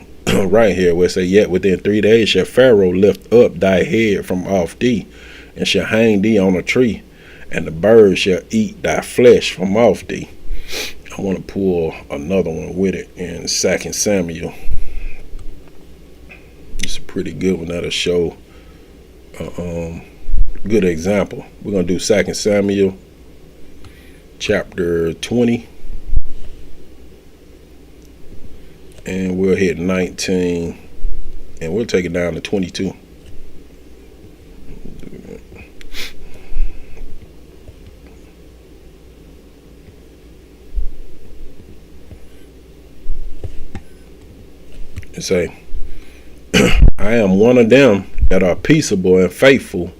right here, where it say, yet within 3 days shall Pharaoh lift up thy head from off thee, and shall hang thee on a tree, and the birds shall eat thy flesh from off thee. I want to pull another one with it in 2 Samuel. It's a pretty good one that'll show good example. We're going to do 2 Samuel chapter 20. And we'll hit 19. And we'll take it down to 22. And say, I am one of them that are peaceable and faithful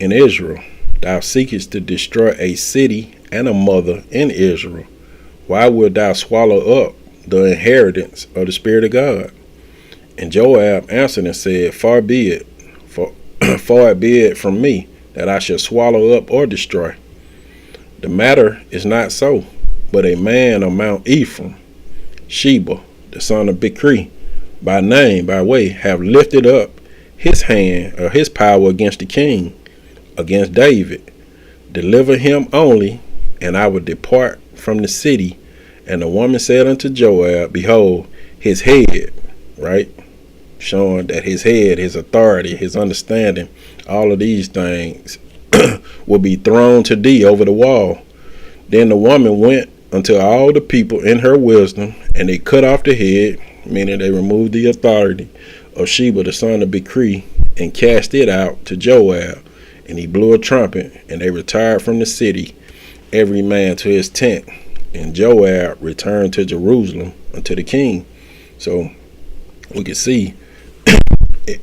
in Israel. Thou seekest to destroy a city and a mother in Israel. Why wilt thou swallow up the inheritance of the Spirit of God? And Joab answered and said, far be it from me that I shall swallow up or destroy. The matter is not so, but a man of Mount Ephraim, Sheba, the son of Bichri, by name, by way, have lifted up his hand or his power against the king, against David. Deliver him only, and I will depart from the city. And the woman said unto Joab, behold, his head, right? Showing that his head, his authority, his understanding, all of these things will be thrown to thee over the wall. Then the woman went unto all the people in her wisdom, and they cut off the head, meaning they removed the authority of Sheba, the son of Bichri, and cast it out to Joab. And he blew a trumpet, and they retired from the city, every man to his tent. And Joab returned to Jerusalem unto the king. So we can see,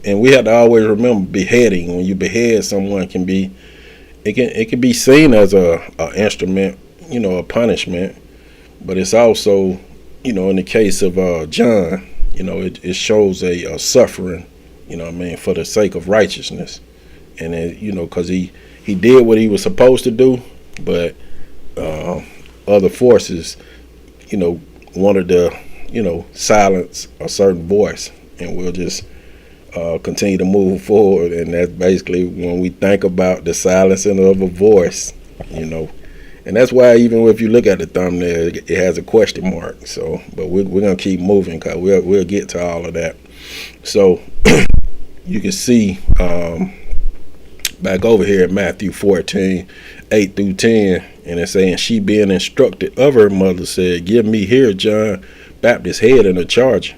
and we have to always remember, beheading. When you behead someone, it can be seen as a instrument, a punishment. But it's also, in the case of John, it shows a suffering, for the sake of righteousness. And because he did what he was supposed to do, but other forces, wanted to, silence a certain voice, and we'll just continue to move forward. And that's basically when we think about the silencing of a voice, and that's why even if you look at the thumbnail, it has a question mark. So, but we're gonna keep moving, because we'll get to all of that. So you can see back over here at Matthew 14:8-10, and it's saying, she being instructed of her mother said, give me here John Baptist's head in a charger.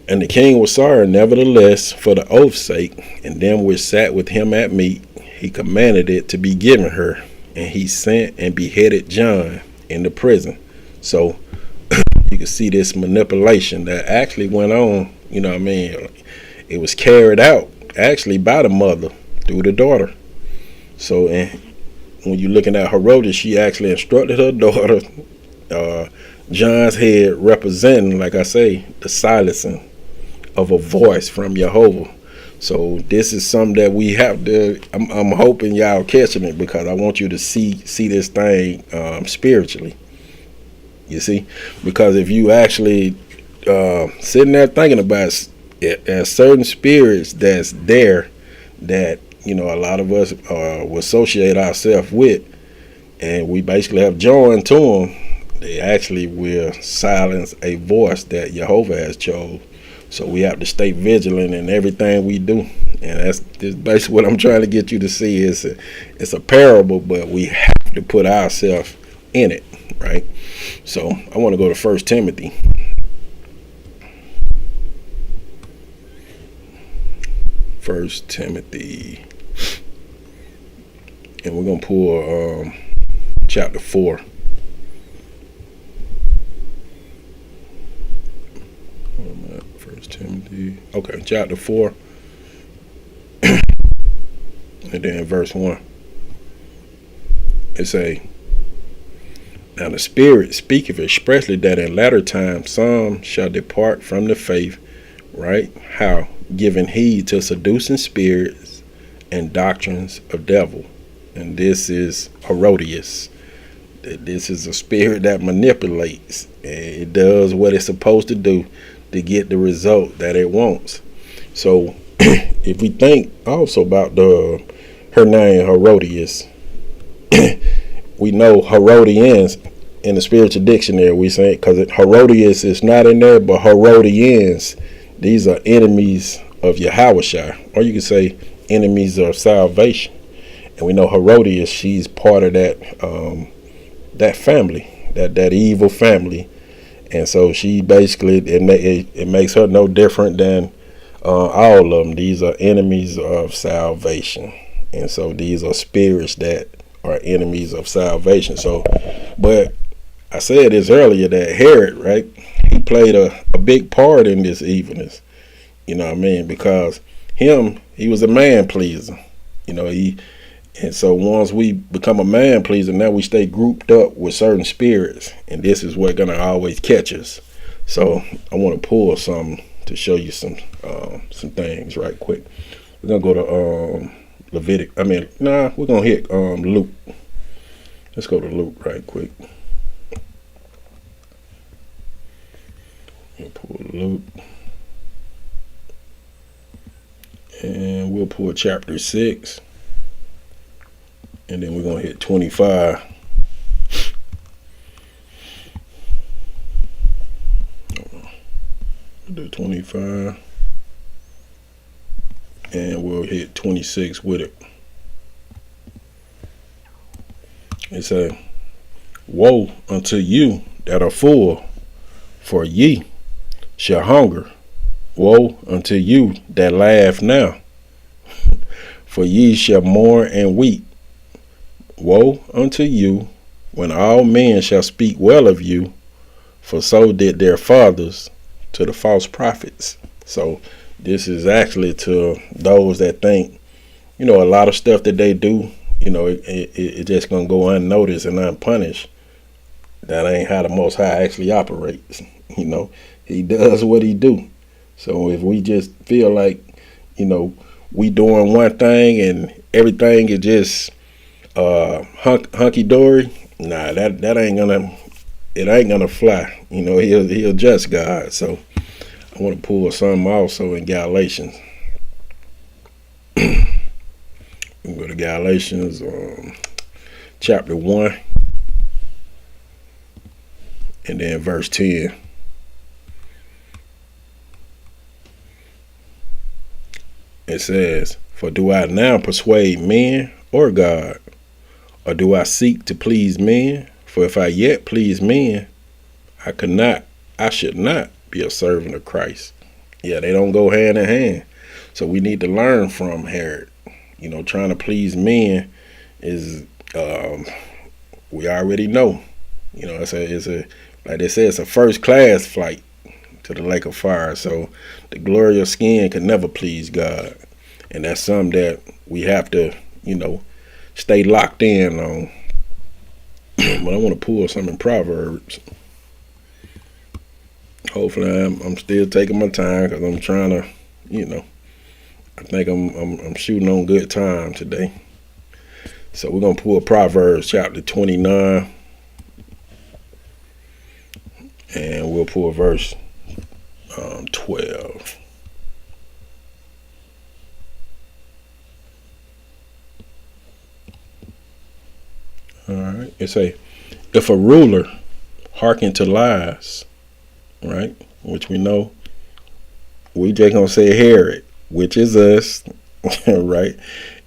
And the king was sorry, nevertheless, for the oath's sake, and them which sat with him at meat, he commanded it to be given her. And he sent and beheaded John in the prison. So you can see this manipulation that actually went on, it was carried out actually by the mother through the daughter. So and when you're looking at Herodias, she actually instructed her daughter, John's head representing, like I say, the silencing of a voice from Jehovah. So this is something that we have to, I'm hoping y'all catching it, because I want you to see this thing spiritually. You see? Because if you actually sitting there thinking about it, there's certain spirits that's there that, a lot of us will associate ourselves with, and we basically have joined to them. They actually will silence a voice that Jehovah has chose. So we have to stay vigilant in everything we do. And that's basically what I'm trying to get you to see. It's a parable, but we have to put ourselves in it, right? So I want to go to 1 Timothy. First Timothy. And we're going to pull chapter 4. Timothy. Okay, chapter 4. And then verse 1. It say, Now the Spirit speaketh expressly that in latter times some shall depart from the faith, right? How? Giving heed to seducing spirits and doctrines of devil. And this is Herodias. This is a spirit that manipulates. And it does what it's supposed to do to get the result that it wants. So if we think also about her name Herodias, we know Herodians in the spiritual dictionary, we say, because Herodias is not in there, but Herodians, these are enemies of Yahushua, or you could say enemies of salvation. And we know Herodias, she's part of that family, that evil family. And so she basically, it makes her no different than all of them. These are enemies of salvation. And so these are spirits that are enemies of salvation. So, but I said this earlier that Herod, right, he played a big part in this evilness. You know what I mean? Because he was a man pleaser. You know, and so once we become a man pleaser, now we stay grouped up with certain spirits, and this is what's gonna always catch us. So I want to pull some to show you some things right quick. We're gonna go to we're gonna hit Luke. Let's go to Luke right quick. We'll pull Luke. And we'll pull chapter 6. And then we're going to hit 25. We'll do 25. And we'll hit 26 with it. It says, woe unto you that are full, for ye shall hunger. Woe unto you that laugh now, for ye shall mourn and weep. Woe unto you when all men shall speak well of you, for so did their fathers to the false prophets. So this is actually to those that think, a lot of stuff that they do, it just gonna go unnoticed and unpunished. That ain't how the Most High actually operates. He does what he do. So if we just feel like, we doing one thing and everything is just hunky dory, nah, that ain't gonna fly. He'll just God. So I want to pull something also in Galatians. We go to Galatians chapter 1 and then verse 10. It says, for do I now persuade men or God? Or do I seek to please men? For if I yet please men, I should not be a servant of Christ. Yeah, they don't go hand in hand. So we need to learn from Herod. Trying to please men is, we already know. It's a like they say, it's a first class flight to the lake of fire. So the glory of skin can never please God. And that's something that we have to, stay locked in on. But I want to pull some in Proverbs. Hopefully I'm still taking my time because I'm trying to, I think I'm shooting on good time today. So we're going to pull Proverbs chapter 29. And we'll pull verse 12. All right. It say, if a ruler hearken to lies, right, which we know, we just gonna say Herod, which is us, right?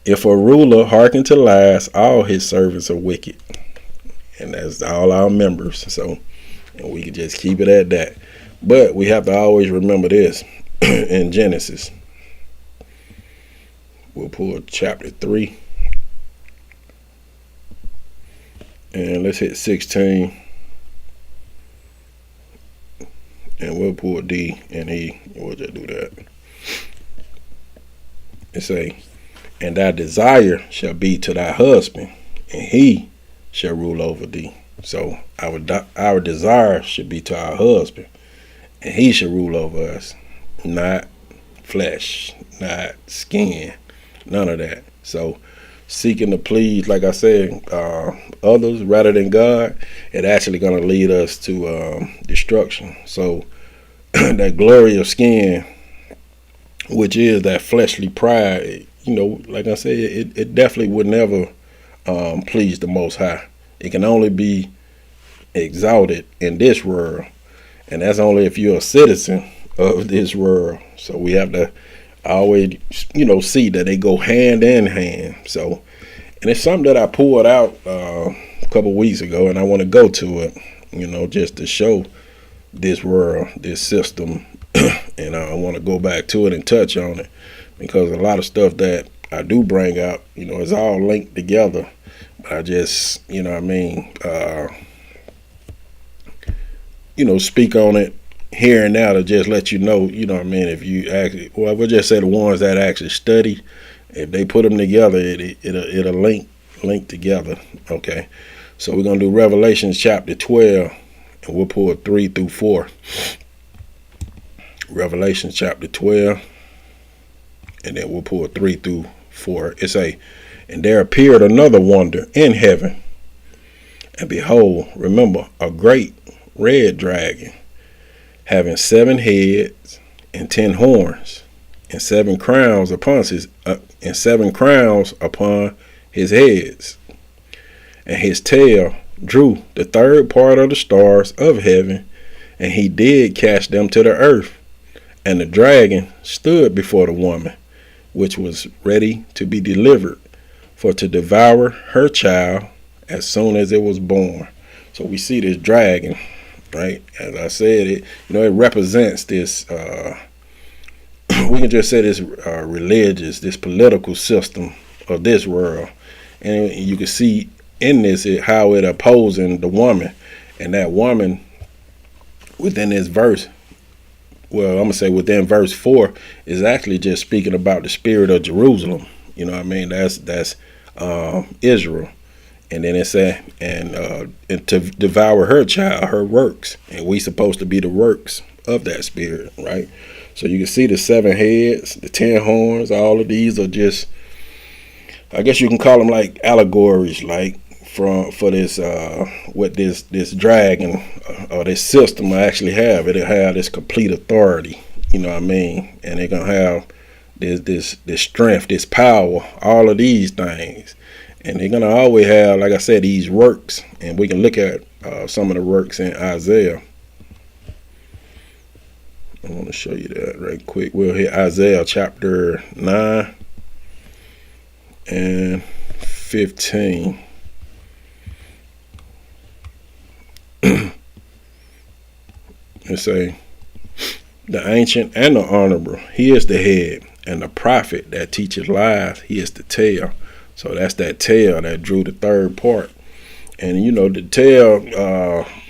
If a ruler hearken to lies, all his servants are wicked, and that's all our members. So, and we can just keep it at that. But we have to always remember this in Genesis. We'll pull chapter 3. And let's hit 16. And we'll pull D and E. We'll just do that. It say, and thy desire shall be to thy husband, and he shall rule over thee. So our desire should be to our husband, and he should rule over us, not flesh, not skin, none of that. So seeking to please, like I said, others rather than God, it actually going to lead us to destruction. So that glory of skin, which is that fleshly pride, like I said, it definitely would never please the Most High. It can only be exalted in this world, and that's only if you're a citizen of this world. So we have to always, see that they go hand in hand. So, and it's something that I pulled out a couple weeks ago, and I want to go to it, just to show this world, this system, and I want to go back to it and touch on it, because a lot of stuff that I do bring out, is all linked together. But I just, speak on it here and now to just let you know, if you actually, well, we'll just say the ones that actually study, if they put them together, it'll link together. Okay, so we're gonna do Revelation chapter 12, and we'll pull 3 through 4. Revelation chapter 12, and then we'll pull 3 through 4. It say, and there appeared another wonder in heaven, and behold, remember, a great red dragon, having 7 heads and 10 horns, and 7 crowns upon his heads, and his tail drew the third part of the stars of heaven, and he did cast them to the earth. And the dragon stood before the woman, which was ready to be delivered, for to devour her child as soon as it was born. So we see this dragon, right? As I said, it represents this, we can just say this religious, this political system of this world. And you can see in this how it opposing the woman. And that woman within this verse, well, I'm going to say within verse 4, is actually just speaking about the spirit of Jerusalem. That's Israel. And then it said, and to devour her child, her works. And we supposed to be the works of that spirit, right? So you can see the 7 heads, the 10 horns, all of these are just, I guess you can call them like allegories, like for this, what this dragon or this system actually have. It'll have this complete authority, and they're going to have this strength, this power, all of these things. And they're going to always have, like I said, these works. And we can look at some of the works in Isaiah. I want to show you that right quick. We'll hit Isaiah chapter 9 and 15. It say, the ancient and the honorable, he is the head, and the prophet that teaches lies, he is the tail. So that's that tail that drew the third part. And the tail,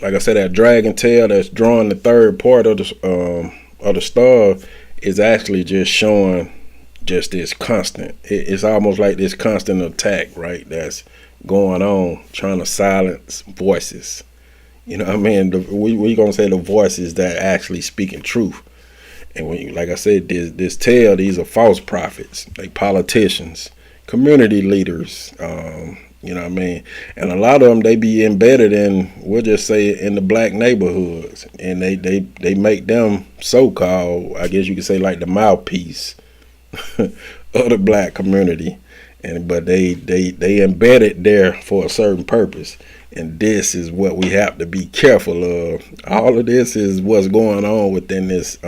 like I said, that dragon tail that's drawing the third part of the star is actually just showing just this constant. It's almost like this constant attack, right? That's going on, trying to silence voices. We going to say the voices that actually speaking truth. And when you, like I said, this tail, these are false prophets, like politicians, community leaders, and a lot of them, they be embedded in, we'll just say, in the black neighborhoods, and they make them so-called, I guess you could say, like the mouthpiece of the black community, but they embedded there for a certain purpose. And this is what we have to be careful of. All of this is what's going on within this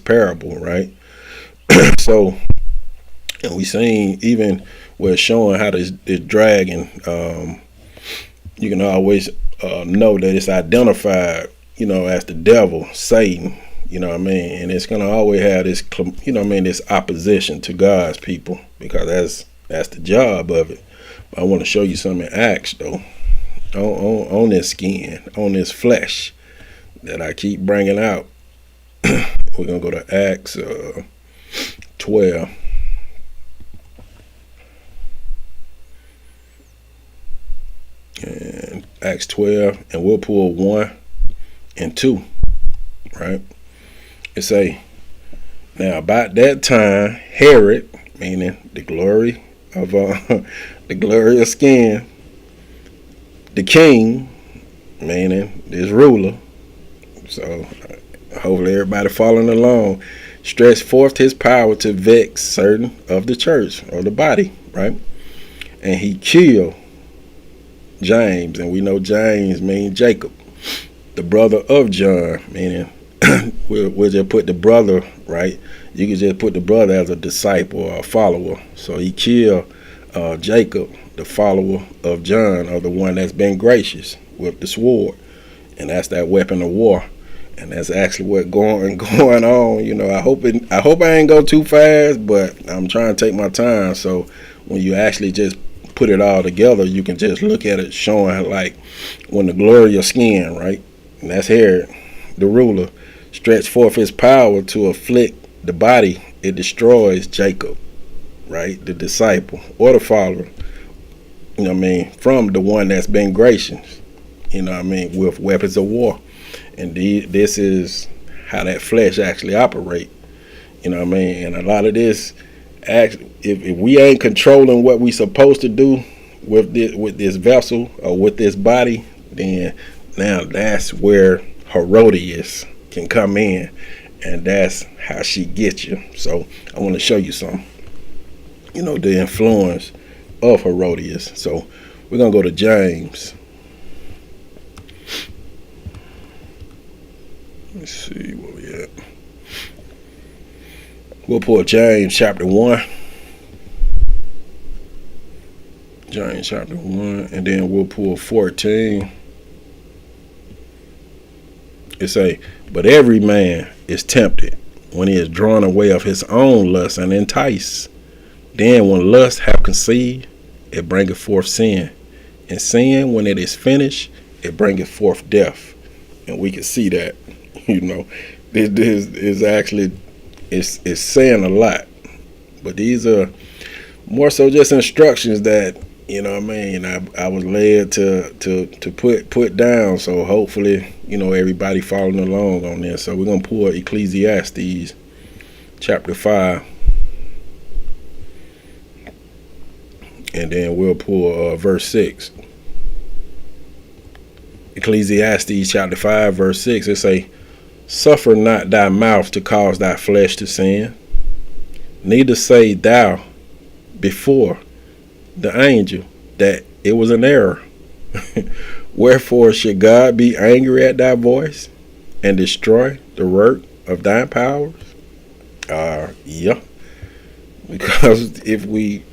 parable, right? So, and we seen even where it's showing how this dragon, you can always know that it's identified, as the devil, Satan, and it's gonna always have this, this opposition to God's people, because that's the job of it. But I want to show you something in Acts though. On this skin, on this flesh that I keep bringing out. We're going to go to Acts 12. And Acts 12, and we'll pull 1 and 2, right? It say, now about that time, Herod, meaning the glory of the glorious skin, the king, meaning this ruler. So hopefully everybody following along, stretched forth his power to vex certain of the church or the body, right? And he killed James, and we know James means Jacob, the brother of John, meaning we'll just put the brother, right? You can just put the brother as a disciple or a follower. So he killed Jacob, the follower of John, or the one that's been gracious with the sword, and that's that weapon of war. And that's actually what going on. You know, I hope I ain't go too fast, but I'm trying to take my time. So when you actually just put it all together, you can just look at it showing like when the glory of skin, right? And that's Herod, the ruler, stretched forth his power to afflict the body. It destroys Jacob, right? The disciple or the follower, you know what I mean, from the one that's been gracious, you know what I mean, with weapons of war. And this is how that flesh actually operate, you know what I mean? And a lot of this, if we ain't controlling what we supposed to do with this vessel or with this body, then now that's where Herodias can come in, and that's how she gets you. So I want to show you some, you know, the influence of Herodias. So we're gonna go to James. Let's see where we at. We'll pull James chapter 1. James chapter 1, and then we'll pull 14. It say, but every man is tempted when he is drawn away of his own lust and enticed. Then when lust have conceived, it bringeth forth sin. And sin, when it is finished, it bringeth forth death. And we can see that, you know, this is actually, it's saying a lot. But these are more so just instructions that, you know what I mean, I was led to put down. So hopefully, you know, everybody following along on this. So we're going to pull Ecclesiastes chapter 5. And then we'll pull verse 6. Ecclesiastes chapter 5 verse 6. It say, suffer not thy mouth to cause thy flesh to sin, neither say thou before the angel that it was an error. Wherefore should God be angry at thy voice and destroy the work of thine powers? Yeah. Because if we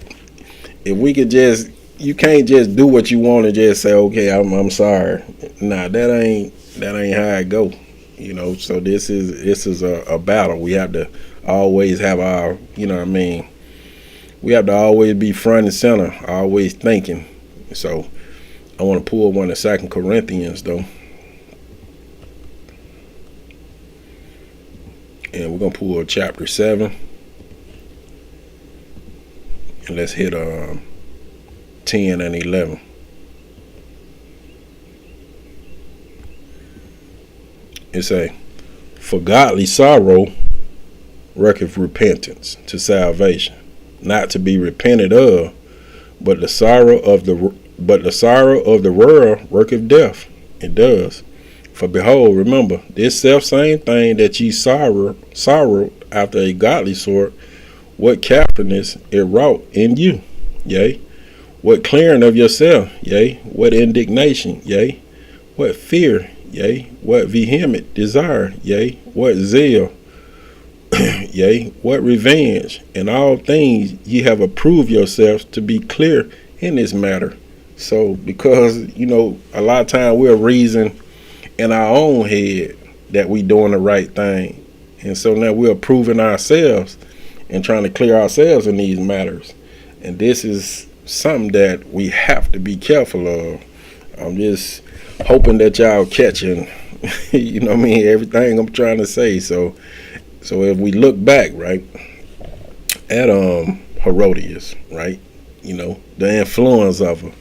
could just, you can't just do what you want and just say, okay, I'm sorry. Nah, that ain't how it go. You know, so this is a battle. We have to always have our, you know what I mean, we have to always be front and center, always thinking. So I want to pull one of 2 Corinthians though. And we're gonna pull chapter 7. And let's hit 10 and 11. It say, for godly sorrow worketh repentance to salvation, not to be repented of, but the sorrow of the world worketh death. It does. For behold, remember, this self same thing that ye sorrowed after a godly sort, what captiveness it wrought in you, yea, what clearing of yourself, yea, what indignation, yea, what fear, yea, what vehement desire, yea, what zeal, yea, what revenge, and all things ye have approved yourselves to be clear in this matter. So because, you know, a lot of time we'll reason in our own head that we doing the right thing, and so now we're approving ourselves and trying to clear ourselves in these matters. And this is something that we have to be careful of. I'm just hoping that y'all catching, you know what I mean, everything I'm trying to say. So if we look back, right, at Herodias, right, you know, the influence of her,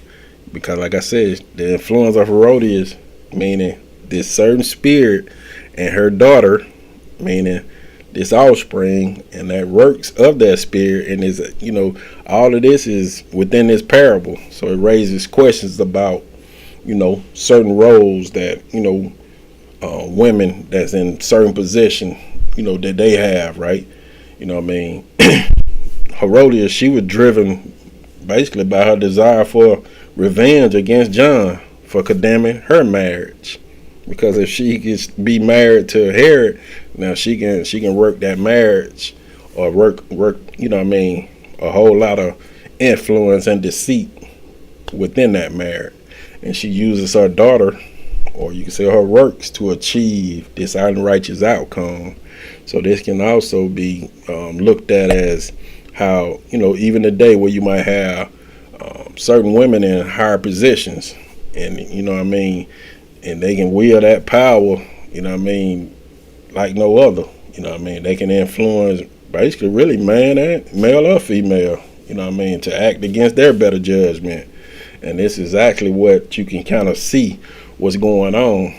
because like I said, the influence of Herodias, meaning this certain spirit, and her daughter, meaning this offspring, and that works of that spirit, and is, you know, all of this is within this parable. So it raises questions about, you know, certain roles that, you know, women that's in certain position, you know, that they have, right? You know what I mean? Herodias, she was driven basically by her desire for revenge against John for condemning her marriage. Because if she could be married to Herod, now she can work that marriage, or work, you know what I mean, a whole lot of influence and deceit within that marriage. And she uses her daughter, or you can say her works, to achieve this unrighteous outcome. So this can also be looked at as how, you know, even today where you might have certain women in higher positions, and you know what I mean, and they can wield that power, you know what I mean, like no other. You know what I mean, they can influence basically really male or female, you know what I mean, to act against their better judgment. And this is exactly what you can kind of see what's going on.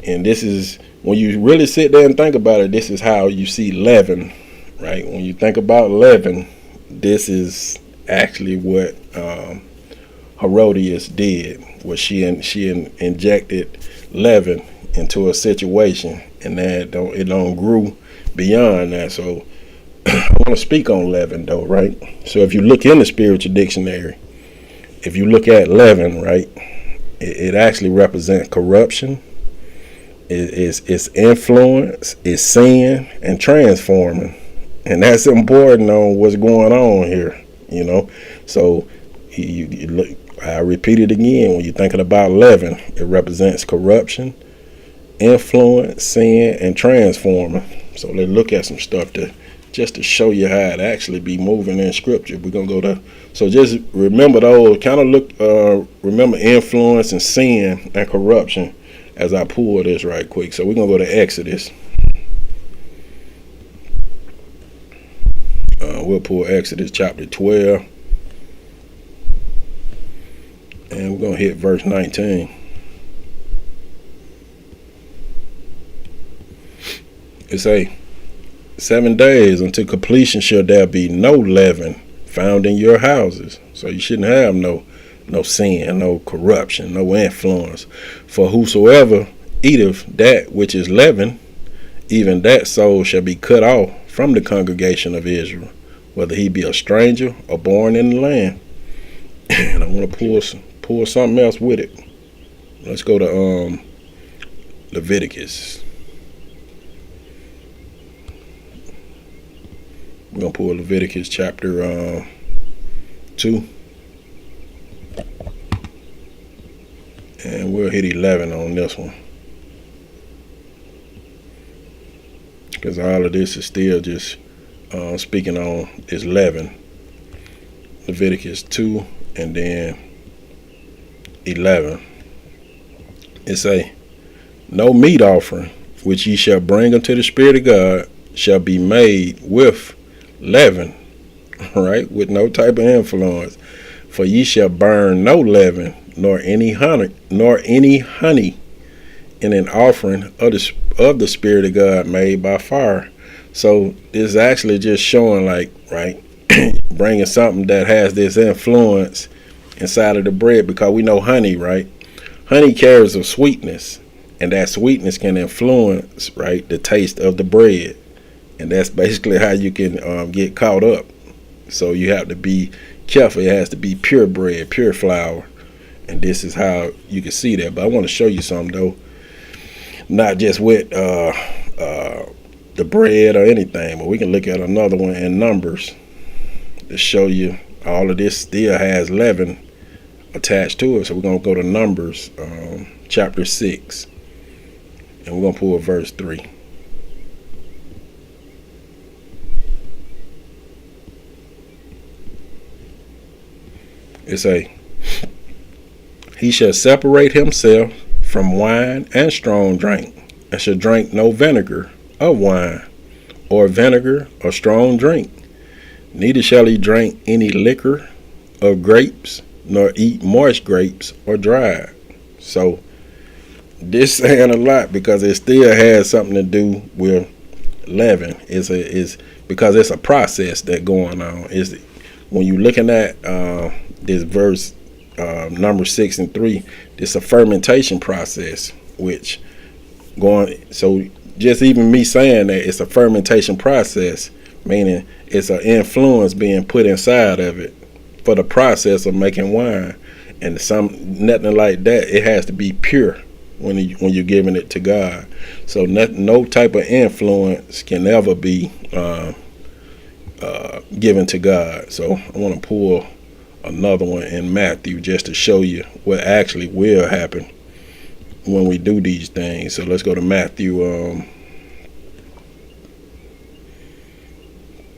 And this is, when you really sit there and think about it, this is how you see leaven, right? When you think about leaven, this is actually what Herodias did, was she injected leaven into a situation, and that it don't grew beyond that. So I want to speak on leaven though, right? So if you look in the spiritual dictionary, if you look at leaven, right, it actually represents corruption, it's influence, it's sin, and transforming. And that's important on what's going on here, you know. So you look, I repeat it again, when you're thinking about leaven, it represents corruption, influence, sin, and transforming. So let's look at some stuff just to show you how it actually be moving in scripture. We're gonna go to, so just remember those, kind of look, remember influence and sin and corruption as I pull this right quick. So we're gonna go to Exodus. We'll pull Exodus chapter 12, and we're gonna hit verse 19. It say, 7 days until completion shall there be no leaven found in your houses. So you shouldn't have no sin, no corruption, no influence. For whosoever eateth that which is leavened, even that soul shall be cut off from the congregation of Israel, whether he be a stranger or born in the land. And I want to pull something else with it. Let's go to Leviticus. We're going to pull Leviticus chapter 2. And we'll hit 11 on this one, because all of this is still just speaking on this leaven. Leviticus 2 and then 11. It say, no meat offering which ye shall bring unto the Spirit of God shall be made with leaven, right, with no type of influence. For ye shall burn no leaven, nor any honey in an offering of the Spirit of God made by fire. So this is actually just showing, like, right, bringing something that has this influence inside of the bread, because we know honey, right? Honey carries a sweetness, and that sweetness can influence, right, the taste of the bread. And that's basically how you can get caught up. So you have to be careful. It has to be pure bread, pure flour. And this is how you can see that. But I want to show you something, though. Not just with the bread or anything, but we can look at another one in Numbers to show you all of this still has leaven attached to it. So we're going to go to Numbers chapter 6. And we're going to pull verse 3. It say, he shall separate himself from wine and strong drink, and shall drink no vinegar of wine, or vinegar or strong drink, neither shall he drink any liquor of grapes, nor eat moist grapes or dried. So this saying a lot because it still has something to do with leaven. Is because it's a process that going on. Is when you're looking at this verse number 6 and 3, it's a fermentation process, which so just even me saying that it's a fermentation process, meaning it's an influence being put inside of it for the process of making wine. And nothing like that. It has to be pure when you're giving it to God. So no type of influence can ever be given to God. So I want to pull another one in Matthew just to show you what actually will happen when we do these things. So let's go to Matthew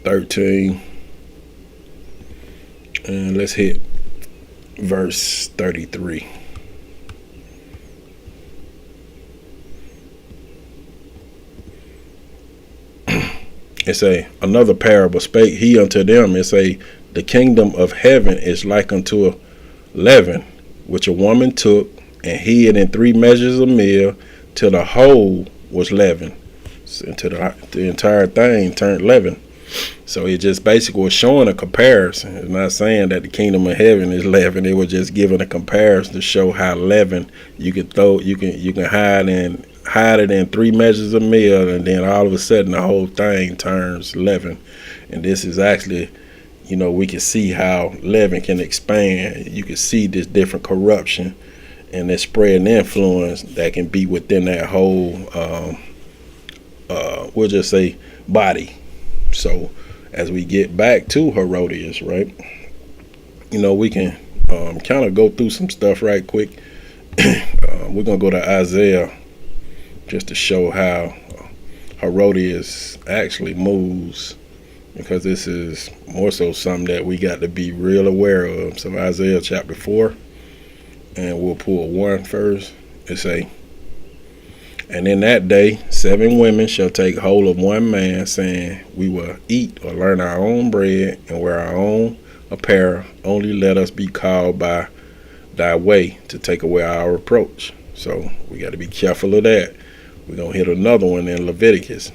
13, and let's hit verse 33. It say, another parable spake he unto them. It say, the kingdom of heaven is like unto a leaven, which a woman took and hid in 3 measures of meal till the whole was leavened. So until the entire thing turned leaven. So it just basically was showing a comparison. It's not saying that the kingdom of heaven is leaven. It was just giving a comparison to show how leaven you can hide it in 3 measures of meal, and then all of a sudden the whole thing turns leaven. And this is actually, we can see how leaven can expand. You can see this different corruption and this spread and influence that can be within that whole, we'll just say, body. So as we get back to Herodias, right, we can kind of go through some stuff right quick. We're going to go to Isaiah just to show how Herodias actually moves, because this is more so something that we got to be real aware of. So Isaiah chapter 4, and we'll pull 1 first. It say, and in that day 7 women shall take hold of one man, saying, we will eat or learn our own bread and wear our own apparel. Only let us be called by thy way to take away our reproach. So we got to be careful of that. We're going to hit another one in Leviticus.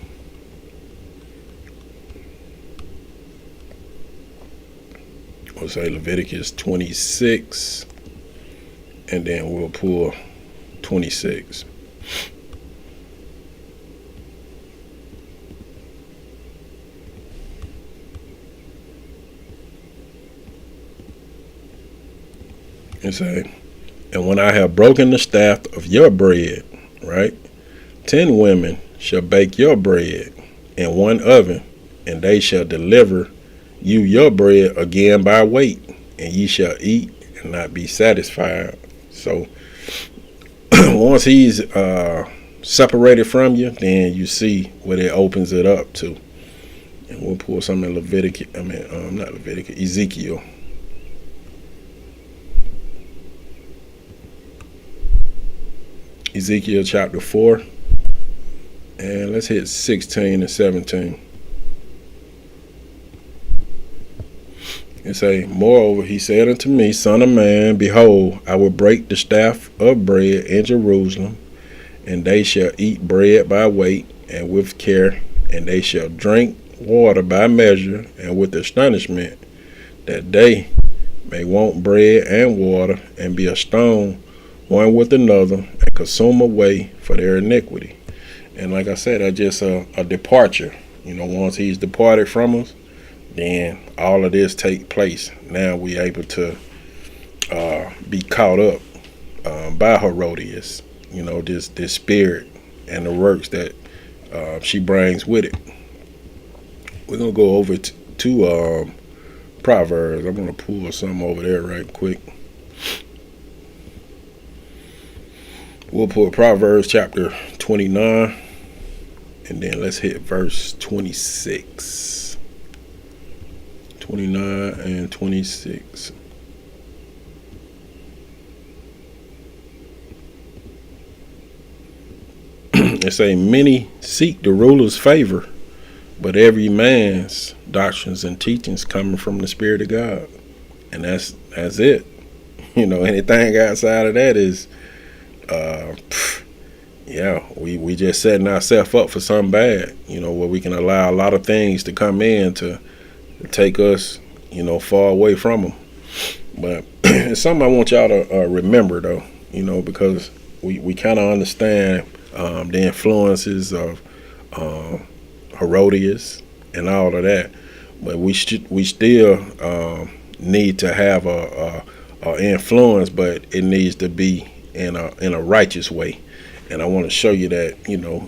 We'll say Leviticus 26, and then we'll pull 26. And say, and when I have broken the staff of your bread, right, 10 women shall bake your bread in one oven, and they shall deliver you your bread again by weight, and ye shall eat and not be satisfied. So once he's separated from you, then you see what it opens it up to. And we'll pull some in Ezekiel. Ezekiel chapter 4, and let's hit 16 and 17. It say, moreover, he said unto me, Son of man, behold, I will break the staff of bread in Jerusalem, and they shall eat bread by weight and with care, and they shall drink water by measure and with astonishment, that they may want bread and water, and be a stone one with another, and consume away for their iniquity. And like I said, that's just a departure. Once he's departed from us, then all of this take place. Now we able to be caught up by Herodias, this spirit and the works that she brings with it. We're going to go over to Proverbs. I'm going to pull some over there right quick. We'll pull Proverbs chapter 29, and then let's hit verse 26. 29 and 26. It say, many seek the ruler's favor, but every man's doctrines and teachings coming from the Spirit of God. And that's it. Anything outside of that is, we just setting ourselves up for something bad, where we can allow a lot of things to come in to take us, far away from them. But it's something I want y'all to remember, though, because we kind of understand the influences of Herodias and all of that, but we still need to have a influence, but it needs to be in a righteous way. And I want to show you that,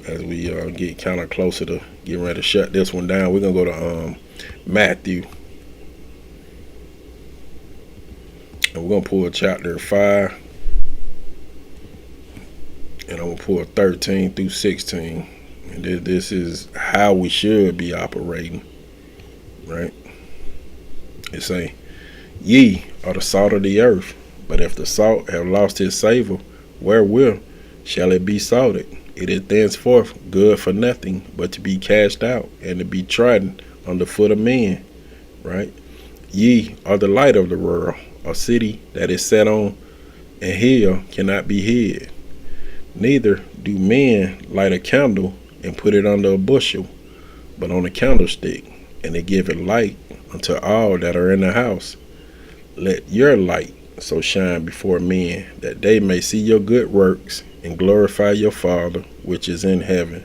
as we get kind of closer to getting ready to shut this one down. We're gonna go to Matthew, and we're gonna pull chapter 5, and I'm gonna pull 13 through 16. And this is how we should be operating, right? It say, "Ye are the salt of the earth, but if the salt have lost his savor, wherewith shall it be salted? It is thenceforth good for nothing, but to be cast out and to be trodden under foot of men." Right? "Ye are the light of the world. A city that is set on an hill cannot be hid. Neither do men light a candle and put it under a bushel, but on a candlestick, and it giveth light unto all that are in the house. Let your light so shine before men, that they may see your good works and glorify your Father which is in heaven."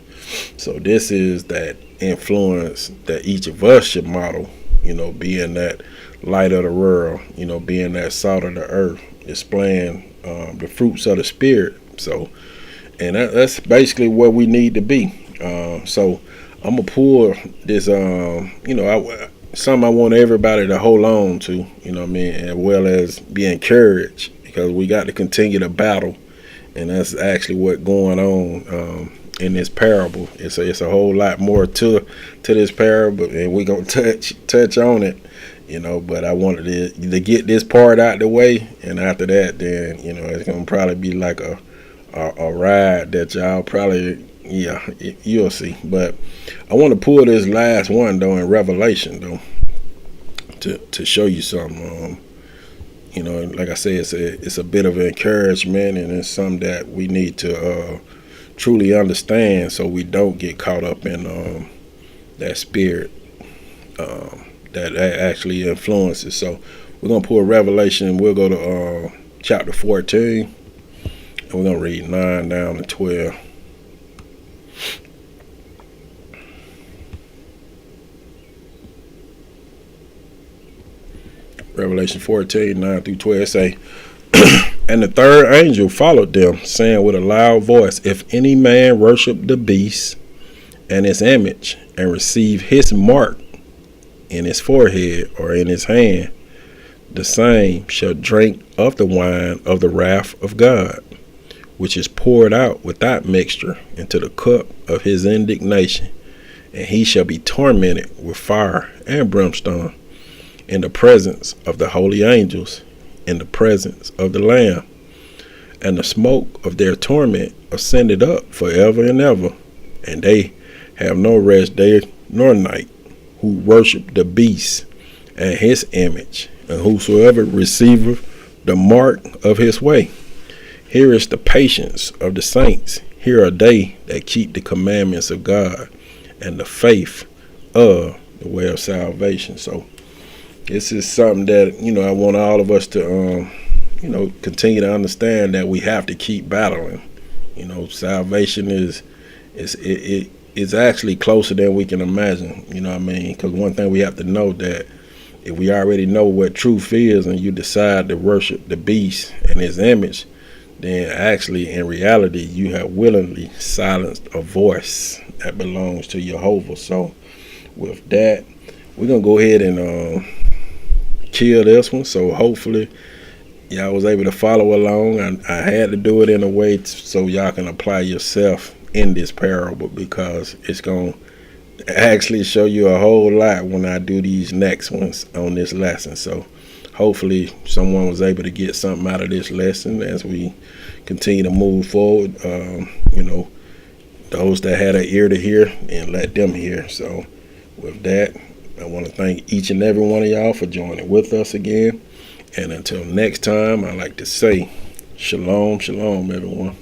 So this is that influence that each of us should model, being that light of the world, being that salt of the earth, displaying the fruits of the Spirit. So, and that's basically what we need to be. So I'm gonna pull this, something I want everybody to hold on to, as well as be encouraged, because we got to continue to battle. And that's actually what's going on in this parable. It's a whole lot more to this parable, and we're gonna touch on it, but I wanted to get this part out the way, and after that, then it's gonna probably be like a ride that y'all probably, you'll see. But I want to pull this last one though in Revelation though, to show you something. Like I said, it's a bit of encouragement, and it's something that we need to truly understand, so we don't get caught up in that spirit that actually influences. So we're gonna pull Revelation, and we'll go to chapter 14, and we're gonna read 9 down to 12. Revelation 14, 9 through 12 say, "And the third angel followed them, saying with a loud voice, If any man worship the beast and his image, and receive his mark in his forehead or in his hand, the same shall drink of the wine of the wrath of God, which is poured out without mixture into the cup of his indignation, and he shall be tormented with fire and brimstone in the presence of the holy angels, in the presence of the Lamb. And the smoke of their torment ascended up forever and ever, and they have no rest day nor night, who worship the beast and his image, and whosoever receiveth the mark of his way. Here is the patience of the saints. Here are they that keep the commandments of God and the faith of the way of salvation." So this is something that, I want all of us to, continue to understand, that we have to keep battling. Salvation is actually closer than we can imagine, because one thing we have to know, that if we already know what truth is and you decide to worship the beast and his image, then actually in reality you have willingly silenced a voice that belongs to Jehovah. So with that, we're going to go ahead and kill this one. So hopefully y'all was able to follow along. I had to do it in a way so y'all can apply yourself in this parable, because it's going to actually show you a whole lot when I do these next ones on this lesson. So hopefully someone was able to get something out of this lesson as we continue to move forward. Those that had an ear to hear, and let them hear. So with that, I want to thank each and every one of y'all for joining with us again. And until next time, I like to say, shalom, shalom, everyone.